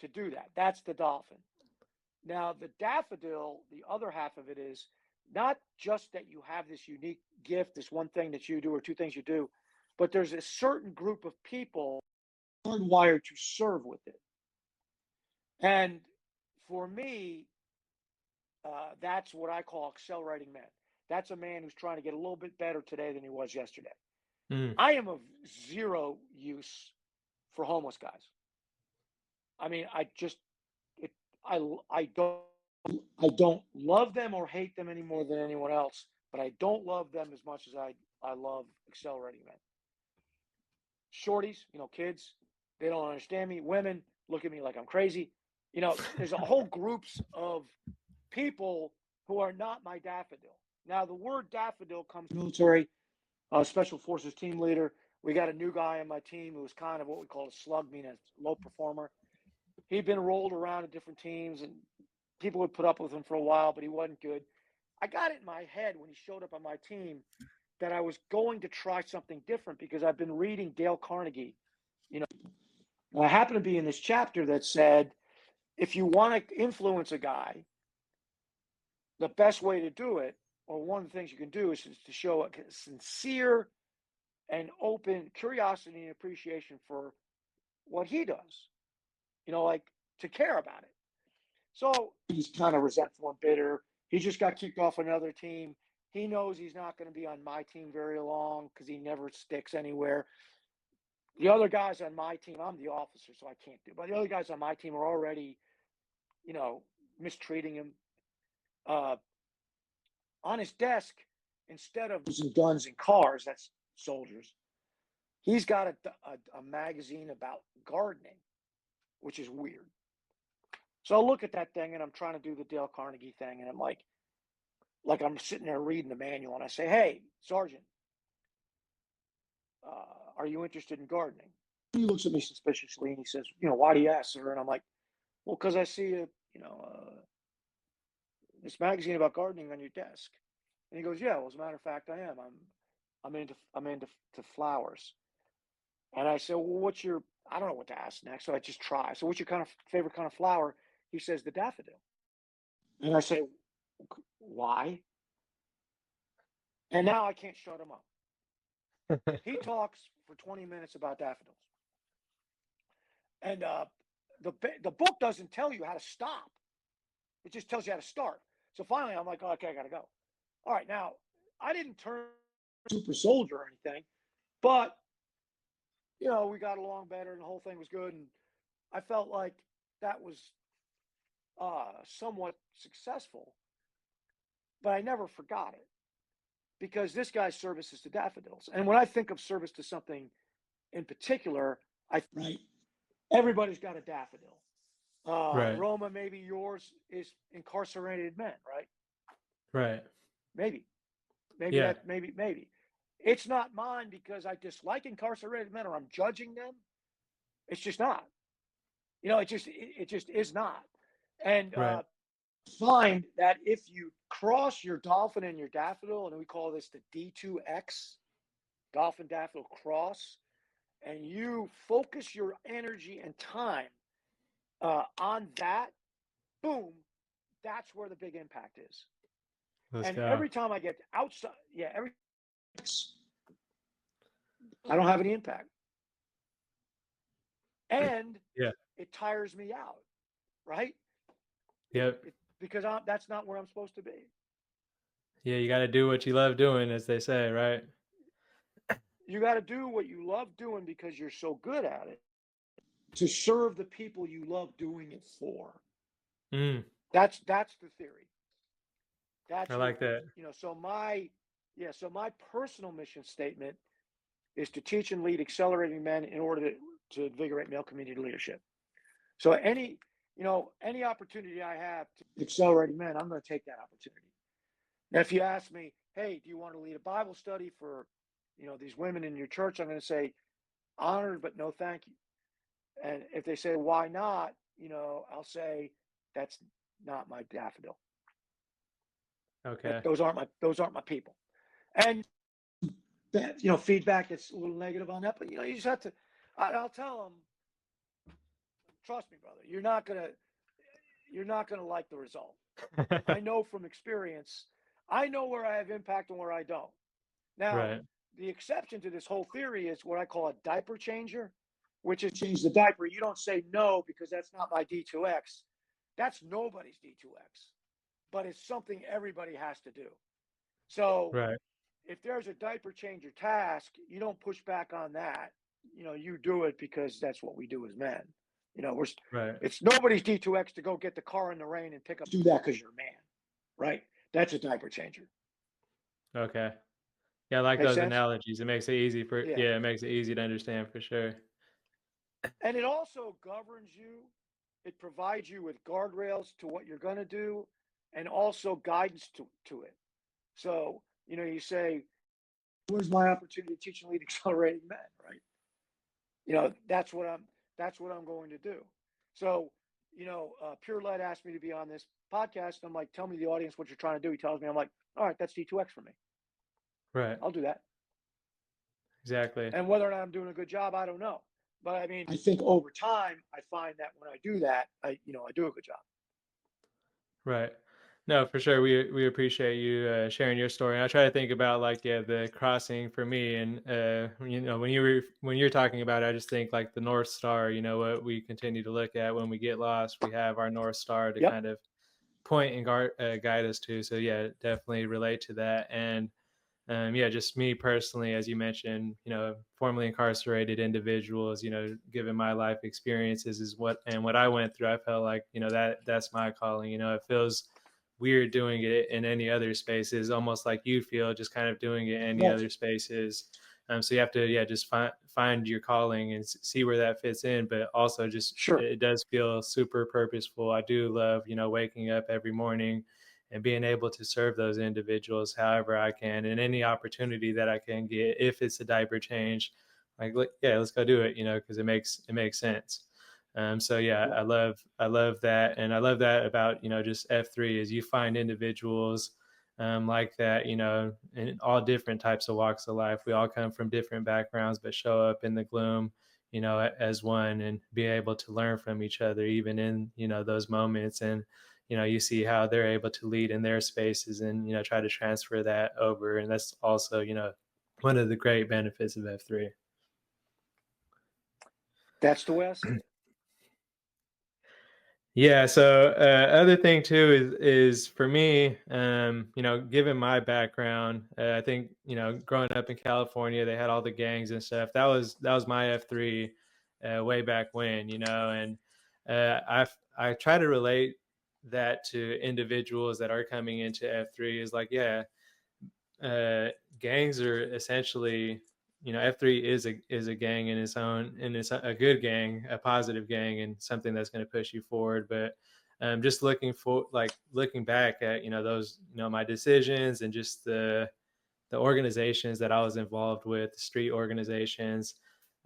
Speaker 3: to do that. That's the dolphin. Now the daffodil, the other half of it is not just that you have this unique gift, this one thing that you do or two things you do, but there's a certain group of people hardwired to serve with it. And for me, that's what I call accelerating men. That's a man who's trying to get a little bit better today than he was yesterday.
Speaker 2: Mm.
Speaker 3: I am of zero use for homeless guys. I mean, it, I, I don't, I don't love them or hate them any more than anyone else, but I don't love them as much as I love accelerating men. Shorties, kids, they don't understand me. Women look at me like I'm crazy. There's a whole groups of people who are not my daffodil. Now, the word daffodil comes from military, special forces team leader. We got a new guy on my team who was kind of what we call a slug, meaning a low performer. He'd been rolled around in different teams, and people would put up with him for a while, but he wasn't good. I got it in my head when he showed up on my team that I was going to try something different because I've been reading Dale Carnegie. And I happened to be in this chapter that said, if you want to influence a guy, the best way to do it, or one of the things you can do, is to show a sincere and open curiosity and appreciation for what he does, like to care about it. So he's kind of resentful and bitter. He just got kicked off another team. He knows he's not going to be on my team very long because he never sticks anywhere. The other guys on my team, I'm the officer, so I can't do. But the other guys on my team are already, mistreating him. On his desk, instead of using guns and cars, that's soldiers, he's got a magazine about gardening, which is weird. So I look at that thing and I'm trying to do the Dale Carnegie thing, and I'm like I'm sitting there reading the manual, and I say, "Hey, Sergeant, are you interested in gardening?" He looks at me suspiciously and he says, "Why do you ask, sir?" And I'm like, "Well, because I see this magazine about gardening on your desk." And he goes, "Yeah, well, as a matter of fact, I am. I'm into flowers." And I said, "Well, I don't know what to ask next, so I just try. So what's your favorite kind of flower?" He says, "The daffodil." And I say, "Why?" And now I can't shut him up. He talks for 20 minutes about daffodils. And the book doesn't tell you how to stop. It just tells you how to start. So finally, I'm like, "Okay, I got to go." All right, now, I didn't turn super soldier or anything, but, we got along better and the whole thing was good. And I felt like that was somewhat successful, but I never forgot it because this guy's service is to daffodils. And when I think of service to something in particular, right, everybody's got a daffodil.
Speaker 2: Right.
Speaker 3: Roma, maybe yours is incarcerated men, right?
Speaker 2: Right.
Speaker 3: Maybe.
Speaker 2: Yeah.
Speaker 3: Maybe. It's not mine because I dislike incarcerated men or I'm judging them. It's just not. It just is not. And
Speaker 2: Right.
Speaker 3: find that if you cross your dolphin and your daffodil, and we call this the D2X, dolphin daffodil cross, and you focus your energy and time on that, boom, that's where the big impact is.
Speaker 2: Let's
Speaker 3: And
Speaker 2: go.
Speaker 3: every time I get outside, I don't have any impact. And
Speaker 2: Yeah.
Speaker 3: it tires me out, right?
Speaker 2: Yep.
Speaker 3: Because that's not where I'm supposed to be.
Speaker 2: Yeah, you got to do what you love doing, as they say, right?
Speaker 3: You got to do what you love doing because you're so good at it to serve the people you love doing it for.
Speaker 2: Mm,
Speaker 3: That's the theory.
Speaker 2: I like that.
Speaker 3: So my personal mission statement is to teach and lead accelerating men in order to invigorate male community leadership. So any opportunity I have to accelerate men, I'm going to take that opportunity. Now, if you ask me, "Hey, do you want to lead a Bible study for, these women in your church?" I'm going to say, "Honored, but no thank you." And if they say, "Why not?" I'll say, "That's not my daffodil.
Speaker 2: Okay.
Speaker 3: Those aren't my people." And that, feedback that's a little negative on that, but you just have to. I'll tell them, "Trust me, brother, you're not gonna like the result. I know from experience. I know where I have impact and where I don't." Now,
Speaker 2: Right.
Speaker 3: the exception to this whole theory is what I call a diaper changer, which is change the diaper. You don't say no because that's not my D2X. That's nobody's D2X, but it's something everybody has to do. So
Speaker 2: Right.
Speaker 3: if there's a diaper changer task, you don't push back on that. You do it because that's what we do as men. We're
Speaker 2: Right.
Speaker 3: it's nobody's D2X to go get the car in the rain and pick up. Do that because you're a man, right? That's a diaper changer.
Speaker 2: Okay. Yeah, I like
Speaker 3: Make
Speaker 2: those
Speaker 3: sense?
Speaker 2: analogies. It makes it easy
Speaker 3: Yeah.
Speaker 2: it makes it easy to understand for sure.
Speaker 3: And it also governs you. It provides you with guardrails to what you're going to do and also guidance to it. So, you say, where's my opportunity to teach and lead accelerating men, right? That's what I'm going to do. So, Pure Lead asked me to be on this podcast. I'm like, tell me the audience what you're trying to do. He tells me, I'm like, all right, that's D2X for me.
Speaker 2: Right.
Speaker 3: I'll do that.
Speaker 2: Exactly.
Speaker 3: And whether or not I'm doing a good job, I don't know. But I mean, I think over time, I find that when I do that, I do a good job.
Speaker 2: Right. No, for sure. We appreciate you sharing your story. And I try to think about like the crossing for me, and when you're talking about it, I just think like the North Star. What we continue to look at when we get lost, we have our North Star to
Speaker 3: Yep.
Speaker 2: kind of point and guide us to. So yeah, definitely relate to that. And just me personally, as you mentioned, formerly incarcerated individuals, given my life experiences is what I went through, I felt like, that's my calling. It feels weird doing it in any other spaces, almost like you feel just kind of doing it in any
Speaker 3: Right.
Speaker 2: other spaces. So you have to, just find your calling and see where that fits in, but also just,
Speaker 3: Sure.
Speaker 2: it does feel super purposeful. I do love, waking up every morning and being able to serve those individuals however I can, and any opportunity that I can get. If it's a diaper change, like, yeah, let's go do it, because it makes sense. So yeah, I love that. And I love that about, just F3 is you find individuals like that, in all different types of walks of life. We all come from different backgrounds, but show up in the gloom, as one, and be able to learn from each other, even in, those moments. And, you see how they're able to lead in their spaces and, try to transfer that over. And that's also, one of the great benefits of F3.
Speaker 3: That's the way I see it.
Speaker 2: Yeah. So other thing too is for me, given my background, I think, growing up in California, they had all the gangs and stuff. That was my F3 way back when, and I try to relate that to individuals that are coming into F3 is like, yeah, gangs are essentially, F3 is a gang in its own, and it's a good gang, a positive gang, and something that's going to push you forward. But just looking back at, those, my decisions and just the organizations that I was involved with, street organizations,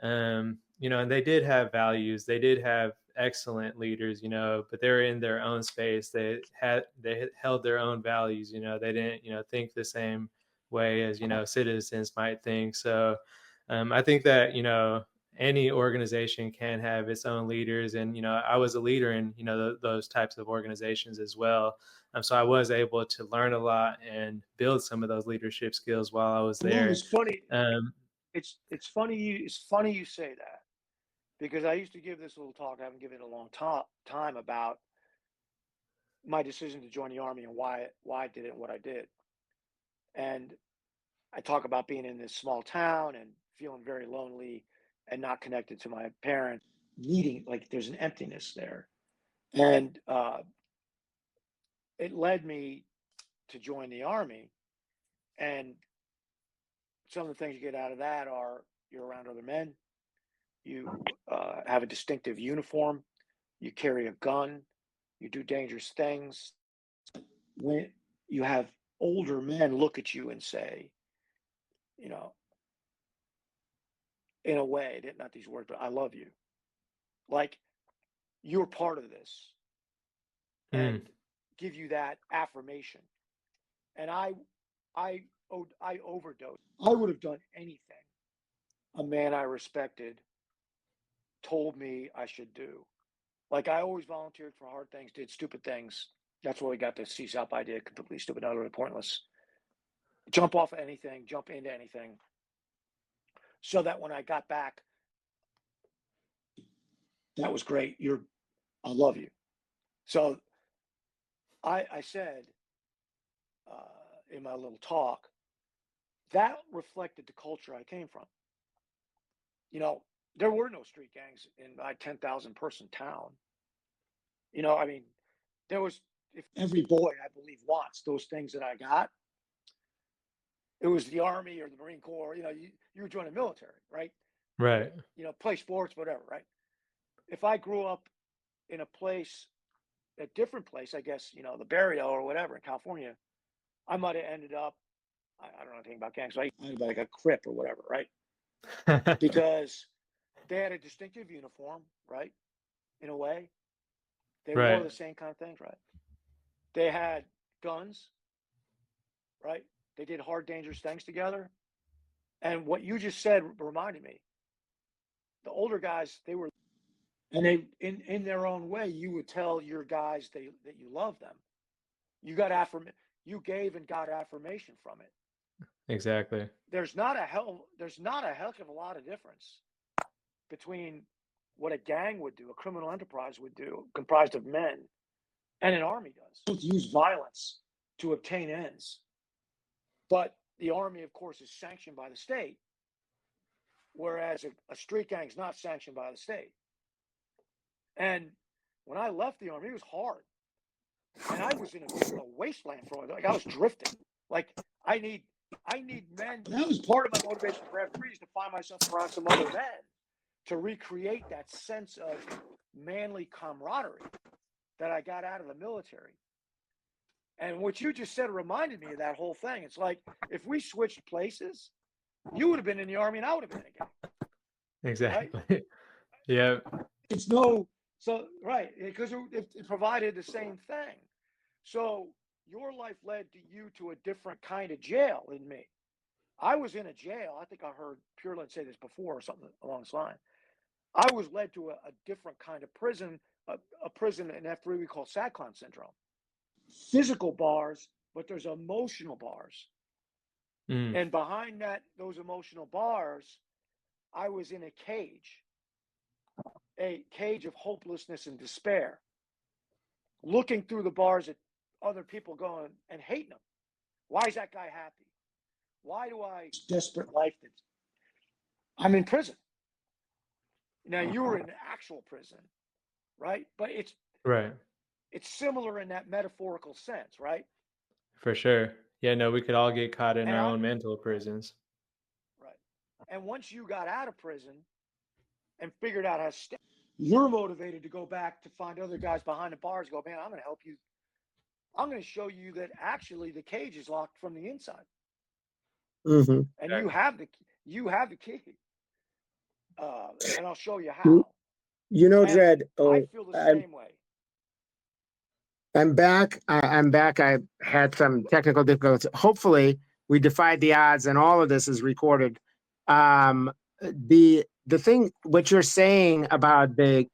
Speaker 2: and they did have values. They did have excellent leaders, but they're in their own space. They held their own values. They didn't, think the same way as, citizens might think. So I think that, any organization can have its own leaders. And, I was a leader in, those types of organizations as well. So I was able to learn a lot and build some of those leadership skills while I was there.
Speaker 3: It's funny. It's funny you say that, because I used to give this little talk. I haven't given it a long time about my decision to join the Army and why I did it and what I did. And I talk about being in this small town and feeling very lonely and not connected to my parents, needing, like, there's an emptiness there. And it led me to join the Army. And some of the things you get out of that are you're around other men, you have a distinctive uniform, you carry a gun, you do dangerous things. When you have older men look at you and say, in a way, not these words, but I love you. Like, you're part of this, and give you that affirmation. And I overdosed. I would have done anything a man I respected told me I should do. Like, I always volunteered for hard things, did stupid things. That's where we got the CSAP idea, completely stupid, utterly pointless. Jump off of anything, jump into anything. So that when I got back, that was great. I love you. So I said in my little talk, that reflected the culture I came from. You know, there were no street gangs in my 10,000 person town. You know, I mean, there was, if every boy, I believe, wants those things that I got, it was the Army or the Marine Corps. You know, you would join the military, right?
Speaker 2: Right.
Speaker 3: You know, play sports, whatever, right? If I grew up in a place, a different place, I guess, you know, the Barrio or whatever in California, I might have ended up, I don't know anything about gangs, right? Like a Crip or whatever, right? Because they had a distinctive uniform, right? In a way, they wore
Speaker 2: Right.
Speaker 3: the same kind of things, right? They had guns, right? They did hard, dangerous things together. And what you just said reminded me. The older guys, they were, and they, in their own way, you would tell your guys that you love them. You got you gave and got affirmation from it.
Speaker 2: Exactly.
Speaker 3: There's not a heck of a lot of difference between what a gang would do, a criminal enterprise would do, comprised of men, and an army does. Both use violence to obtain ends. But the army, of course, is sanctioned by the state, whereas a street gang is not sanctioned by the state. And when I left the army, it was hard. And I was in a wasteland for it. Like I was drifting. Like I need men. That was part of my motivation for F3 is to find myself around some other men to recreate that sense of manly camaraderie that I got out of the military. And what you just said reminded me of that whole thing. It's like if we switched places, you would have been in the army and I would have been in a gang.
Speaker 2: Exactly.
Speaker 3: Right?
Speaker 2: Yeah.
Speaker 3: It's right, because it provided the same thing. So your life led you to a different kind of jail than me. I was in a jail. I think I heard Pure Lead say this before or something along this line. I was led to a different kind of prison, a prison in F3 we call sad clown syndrome. Physical bars, but there's emotional bars. And behind those emotional bars, I was in a cage of hopelessness and despair, looking through the bars at other people going and hating them. Why is that guy happy? Why do I desperate life that I'm in prison? Now you were in actual prison, right? But it's similar in that metaphorical sense, right?
Speaker 2: For sure. Yeah, no, we could all get caught in
Speaker 3: And
Speaker 2: our own mental prisons.
Speaker 3: Right. And once you got out of prison and figured out how to stay, you're motivated to go back to find other guys behind the bars, go, man, I'm going to help you. I'm going to show you that actually the cage is locked from the inside.
Speaker 4: Mm-hmm.
Speaker 3: And you have the key. And I'll show you how.
Speaker 4: You know,
Speaker 3: And
Speaker 4: Dredd,
Speaker 3: I feel the same way.
Speaker 4: I'm back. I'm back. I had some technical difficulties. Hopefully, we defied the odds, and all of this is recorded. The thing, what you're saying about the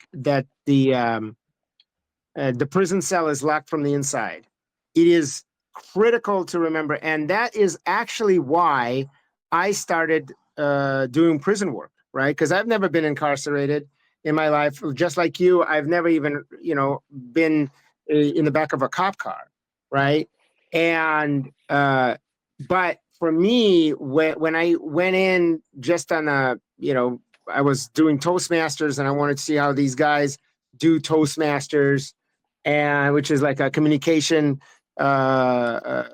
Speaker 4: prison cell is locked from the inside. It is critical to remember, and that is actually why I started doing prison work, right? Because I've never been incarcerated in my life, just like you. I've never even, been in the back of a cop car, right? And but for me, when I went in just on I was doing Toastmasters, and I wanted to see how these guys do Toastmasters, and which is like a communication club.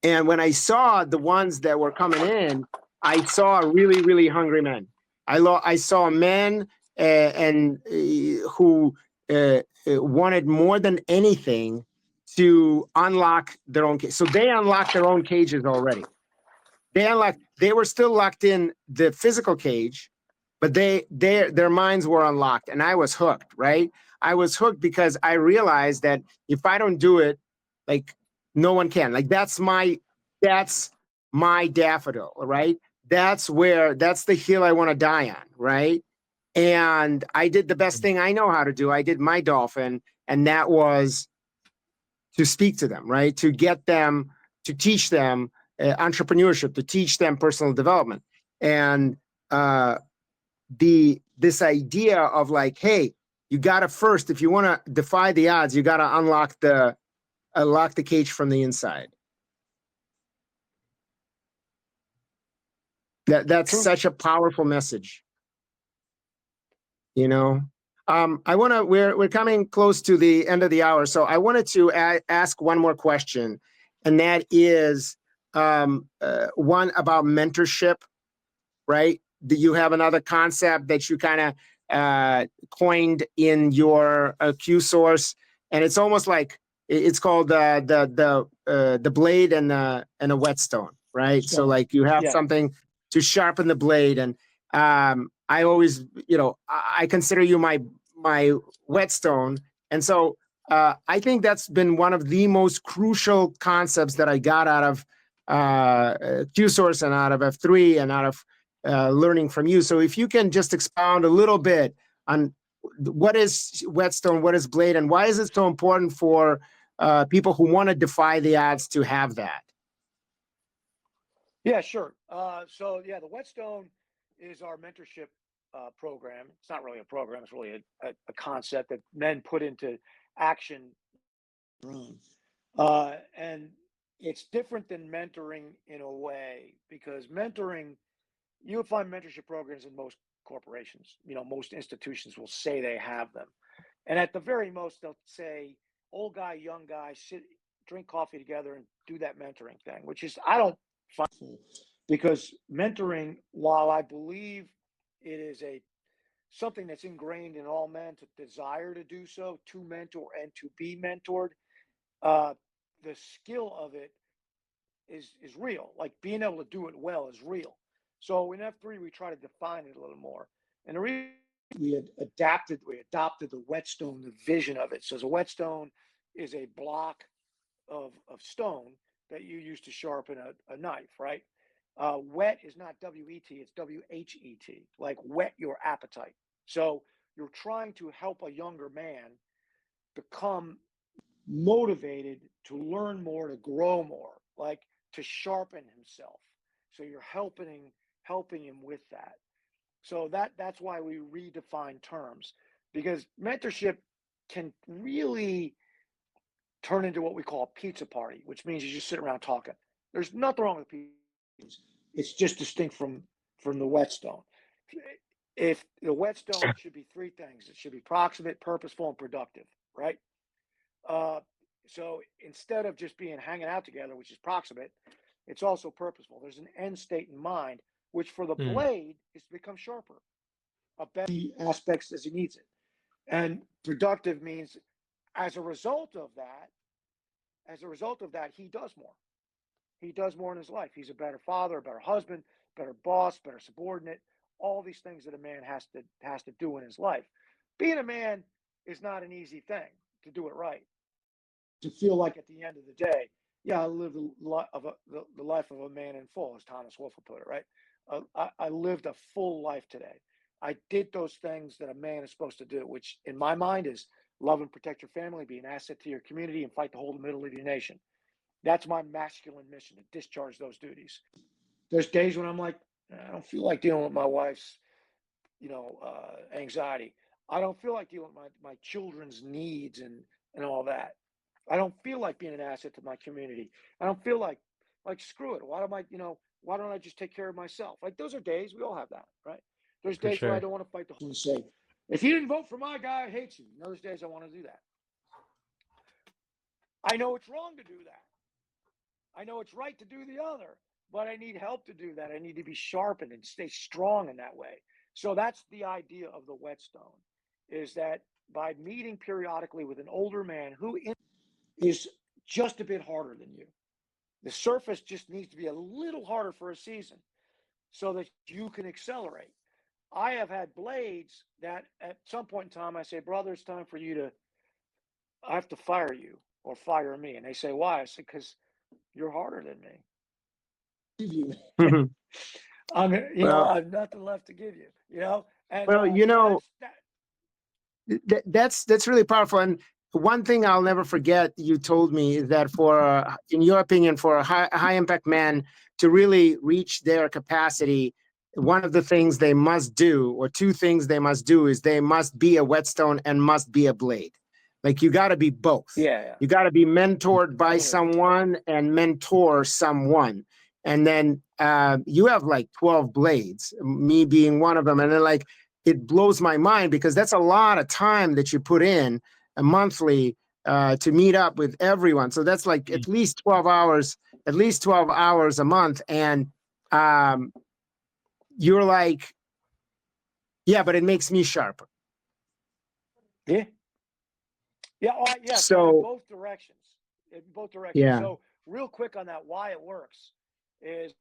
Speaker 4: And when I saw the ones that were coming in, I saw really, really hungry men. I saw men who wanted more than anything to unlock their own cage. So they unlocked their own cages already. They were still locked in the physical cage, but their minds were unlocked, and I was hooked, right? I was hooked because I realized that if I don't do it, like no one can. Like that's my daffodil, right? That's the hill I want to die on, right? And I did the best thing I know how to do. I did my dolphin, and that was to speak to them, right? To get them, to teach them entrepreneurship, to teach them personal development. And this idea of like, hey, you gotta first, if you want to defy the odds, you gotta unlock the cage from the inside. That's
Speaker 3: True.
Speaker 4: such a powerful message. You know, I want to. We're coming close to the end of the hour, so I wanted to ask one more question, and that is one about mentorship. Right? Do you have another concept that you kind of coined in your Q source, and it's almost like it's called the blade and a whetstone, right? So
Speaker 3: Stone.
Speaker 4: like you have
Speaker 3: Yeah.
Speaker 4: something to sharpen the blade, and I always, I consider you my whetstone, and so I think that's been one of the most crucial concepts that I got out of Q source and out of F3 and out of learning from you. So if you can just expound a little bit on what is whetstone, what is blade, and why is it so important for people who want to defy the odds to have that?
Speaker 3: Yeah, sure. So yeah, the whetstone is our mentorship program. It's not really a program; it's really a concept that men put into action. And it's different than mentoring in a way, because mentoring, you'll find mentorship programs in most corporations. Most institutions will say they have them, and at the very most, they'll say, "Old guy, young guy, sit, drink coffee together, and do that mentoring thing," which is I don't find, because mentoring, while I believe it is something that's ingrained in all men to desire to do so, to mentor and to be mentored, the skill of it is real. Like being able to do it well is real. So in F3, we try to define it a little more. And the reason we adopted the whetstone, the vision of it. So the whetstone is a block of stone that you use to sharpen a knife, right? Whet is not W-E-T, it's W-H-E-T, like whet your appetite. So you're trying to help a younger man become motivated to learn more, to grow more, like to sharpen himself. So you're helping him with that. So that's why we redefine terms, because mentorship can really turn into what we call a pizza party, which means you just sit around talking. There's nothing wrong with pizza. It's just distinct from the whetstone. If the whetstone should be three things, it should be proximate, purposeful, and productive, right? So instead of just being hanging out together, which is proximate, it's also purposeful. There's an end state in mind, which for the blade is to become sharper, a better aspects as he needs it. And productive means as a result of that, he does more. He does more in his life. He's a better father, a better husband, better boss, better subordinate, all these things that a man has to do in his life. Being a man is not an easy thing to do it right. To feel like at the end of the day, yeah, I lived the life of a man in full, as Thomas Wolfe would put it, right? I lived a full life today. I did those things that a man is supposed to do, which in my mind is love and protect your family, be an asset to your community, and fight to hold the middle of your nation. That's my masculine mission, to discharge those duties. There's days when I'm like, I don't feel like dealing with my wife's, anxiety. I don't feel like dealing with my children's needs and all that. I don't feel like being an asset to my community. I don't feel like screw it. Why don't I just take care of myself? Like those are days, we all have that, right? There's days where I don't want to fight the whole say, if you didn't vote for my guy, I hate you. And those days I want to do that. I know it's wrong to do that. I know it's right to do the other, but I need help to do that. I need to be sharpened and stay strong in that way. So that's the idea of the whetstone, is that by meeting periodically with an older man who is just a bit harder than you, the surface just needs to be a little harder for a season so that you can accelerate. I have had blades that at some point in time I say, brother, it's time for you I have to fire you or fire me. And they say, why? I say, because you're harder than me. I have nothing left to give you, And,
Speaker 4: that's really powerful. And one thing I'll never forget you told me is that in your opinion, for a high impact man to really reach their capacity, one of the things they must do, or two things they must do, is they must be a whetstone and must be a blade. Like you got to be both.
Speaker 3: Yeah.
Speaker 4: You got to be mentored by someone and mentor someone. and then you have like 12 blades, me being one of them, and then like it blows my mind because that's a lot of time that you put in monthly to meet up with everyone. So that's like at least 12 hours, a month, and you're like, yeah, but it makes me sharper.
Speaker 3: Yeah. Yeah. Yeah. So in
Speaker 4: So
Speaker 3: both directions. In both directions.
Speaker 4: yeah,
Speaker 3: So real quick on that, why it works is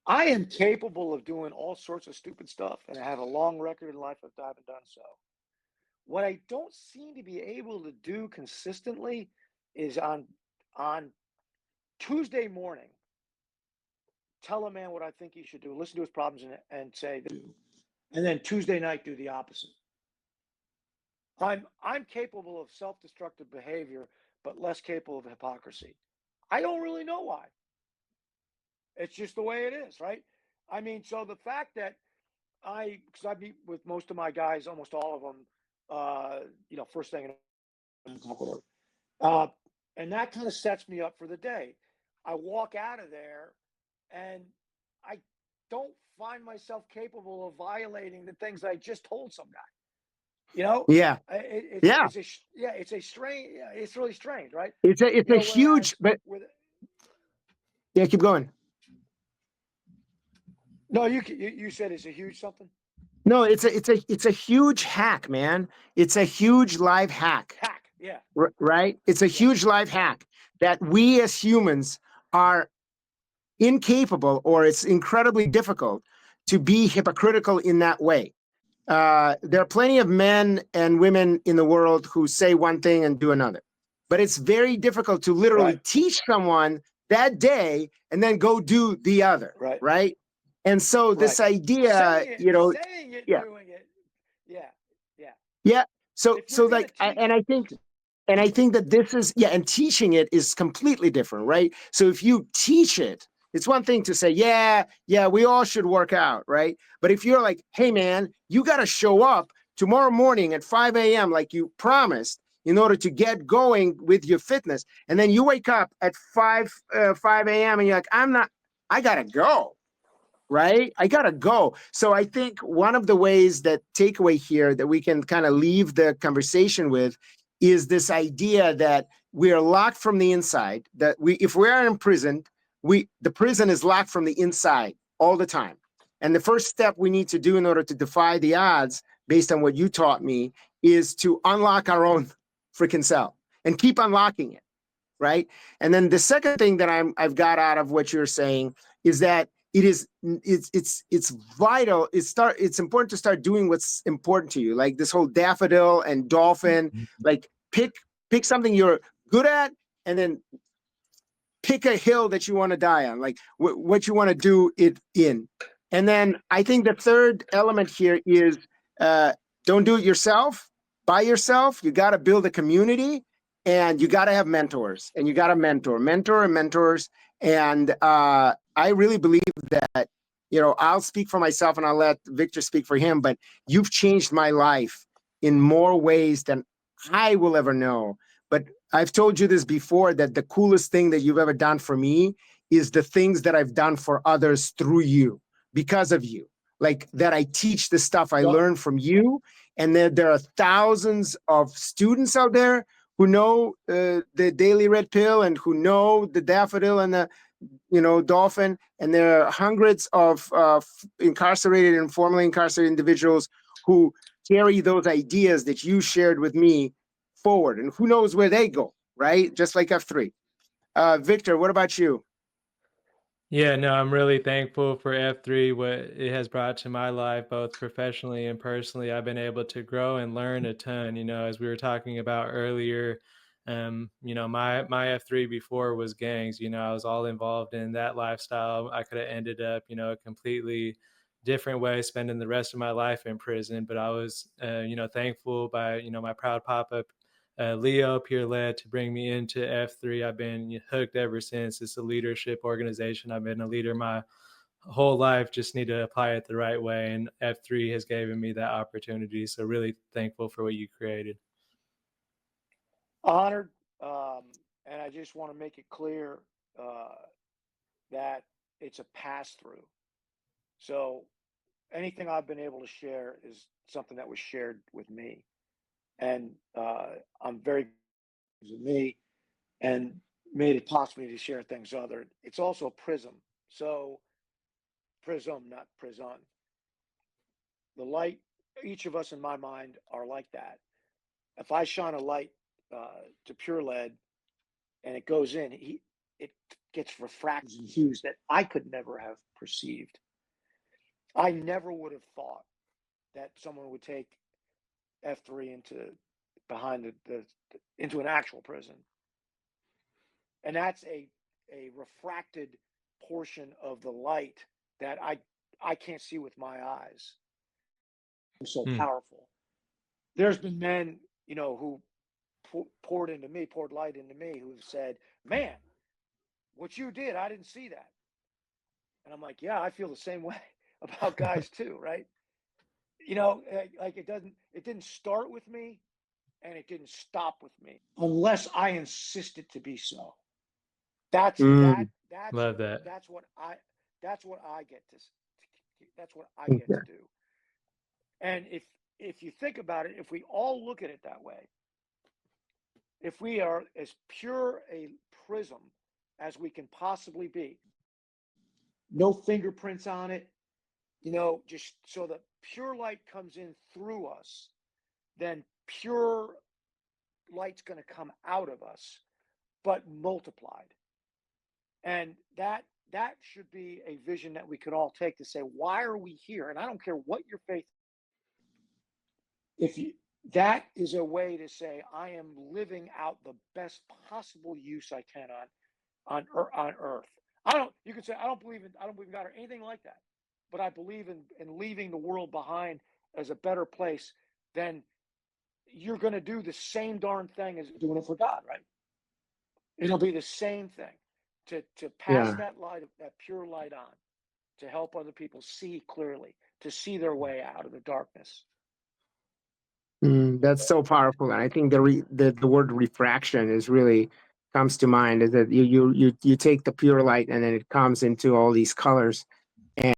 Speaker 3: I am capable of doing all sorts of stupid stuff, and I have a long record in life of having done so. What I don't seem to be able to do consistently is on Tuesday morning, tell a man what I think he should do, listen to his problems, and say, and then Tuesday night do the opposite. I'm capable of self-destructive behavior, but less capable of hypocrisy. I don't really know why. It's just the way it is, right? I mean, so the fact that because I meet with most of my guys, almost all of them, first thing, and that kind of sets me up for the day. I walk out of there, and I don't find myself capable of violating the things I just told some guy.
Speaker 4: yeah, yeah.
Speaker 3: It's a strange. Yeah, it's really strange, right?
Speaker 4: It's a huge, but yeah, keep going.
Speaker 3: No, you said it's a huge something.
Speaker 4: No, it's a huge hack, man. It's a huge live hack.
Speaker 3: Yeah.
Speaker 4: Right? It's a huge live hack that we as humans are incapable, or it's incredibly difficult to be hypocritical in that way. There are plenty of men and women in the world who say one thing and do another, but it's very difficult to literally teach someone that day and then go do the other. Right. And so this idea,
Speaker 3: saying it,
Speaker 4: yeah,
Speaker 3: doing it. Yeah.
Speaker 4: Yeah. So like, and I think that this is, yeah, and teaching it is completely different, right? So if you teach it, it's one thing to say, yeah, we all should work out, right? But if you're like, hey man, you got to show up tomorrow morning at 5 a.m. like you promised in order to get going with your fitness, and then you wake up at 5 a.m. and you're like, I gotta go. Right? I gotta go. So I think one of the ways that takeaway here that we can kind of leave the conversation with is this idea that we are locked from the inside, that if we are imprisoned, the prison is locked from the inside all the time. And the first step we need to do in order to defy the odds, based on what you taught me, is to unlock our own freaking cell and keep unlocking it. Right. And then the second thing that I've got out of what you're saying is that it's vital. It's important to start doing what's important to you, like this whole daffodil and dolphin. Like pick something you're good at, and then pick a hill that you want to die on, like what you want to do it in. And then I think the third element here is don't do it yourself by yourself. You got to build a community, and you got to have mentors, and you got to mentor and mentors. And I really believe that, I'll speak for myself and I'll let Victor speak for him, but you've changed my life in more ways than I will ever know. But I've told you this before, that the coolest thing that you've ever done for me is the things that I've done for others through you, because of you. Like that I teach the stuff I learned from you. And there are thousands of students out there who know the daily red pill and who know the daffodil and the dolphin, and there are hundreds of incarcerated and formerly incarcerated individuals who carry those ideas that you shared with me forward, and who knows where they go, right? Just like F3. Victor, what about you?
Speaker 2: Yeah, no, I'm really thankful for F3, what it has brought to my life, both professionally and personally. I've been able to grow and learn a ton, as we were talking about earlier. My F3 before was gangs. I was all involved in that lifestyle. I could have ended up, a completely different way, spending the rest of my life in prison. But I was, thankful by, my proud pop-up Leo Pierlet to bring me into F3. I've been hooked ever since. It's a leadership organization. I've been a leader my whole life, just need to apply it the right way. And F3 has given me that opportunity. So really thankful for what you created.
Speaker 3: Honored. And I just want to make it clear, that it's a pass through. So anything I've been able to share is something that was shared with me, and I'm very with me, and made it possible to share things other. It's also a prism. So prism, not prison. The light, each of us in my mind are like that. If I shine a light to pure lead and it goes in, it gets refracted and hues that I could never have perceived. I never would have thought that someone would take F3 behind into an actual prison, and that's a refracted portion of the light that I can't see with my eyes. It's so powerful. There's been men, who poured light into me, who've said, "Man, what you did, I didn't see that." And I'm like, "Yeah, I feel the same way about guys too, right?" Like it didn't start with me, and it didn't stop with me unless I insist it to be so. That's
Speaker 4: Mm.
Speaker 2: Love that.
Speaker 3: that's what I get
Speaker 4: Okay.
Speaker 3: to do. And if you think about it, if we all look at it that way, if we are as pure a prism as we can possibly be, no fingerprints on it, just so the pure light comes in through us, then pure light's going to come out of us, but multiplied. And that should be a vision that we could all take to say, why are we here? And I don't care what your faith. That is a way to say, I am living out the best possible use I can on earth. You can say, I don't believe in God or anything like that, but I believe in leaving the world behind as a better place. Then you're going to do the same darn thing as doing it for God, right? It'll be the same thing to pass that light, that pure light on, to help other people see clearly, to see their way out of the darkness.
Speaker 4: That's so powerful, and I think the word refraction is really comes to mind. Is that you take the pure light and then it comes into all these colors, and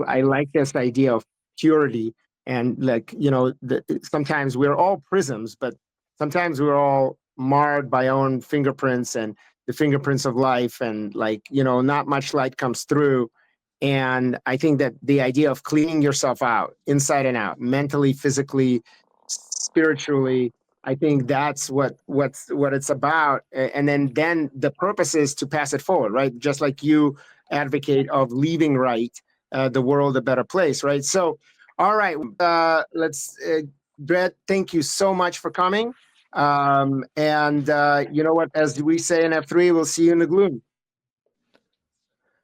Speaker 4: I like this idea of purity, and like sometimes we're all prisms, but sometimes we're all marred by our own fingerprints and the fingerprints of life, and not much light comes through. And I think that the idea of cleaning yourself out inside and out, mentally, physically, spiritually, I think that's what it's about. And then the purpose is to pass it forward, right? Just like you advocate of leaving right, the world a better place, right? So, all right, let's, Dredd, thank you so much for coming. And you know what? As we say in F3, we'll see you in the gloom.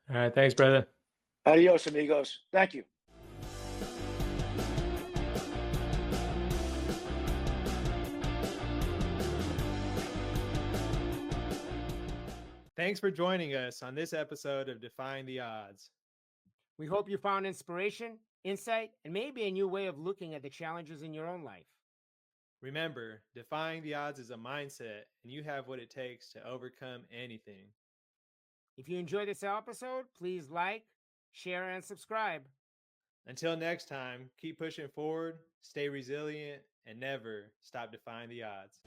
Speaker 2: All right. Thanks, brother.
Speaker 3: Adios, amigos. Thank you.
Speaker 2: Thanks for joining us on this episode of Defying the Odds.
Speaker 1: We hope you found inspiration, insight, and maybe a new way of looking at the challenges in your own life.
Speaker 2: Remember, defying the odds is a mindset, and you have what it takes to overcome anything.
Speaker 1: If you enjoyed this episode, please like, share, and subscribe.
Speaker 2: Until next time, keep pushing forward, stay resilient, and never stop defying the odds.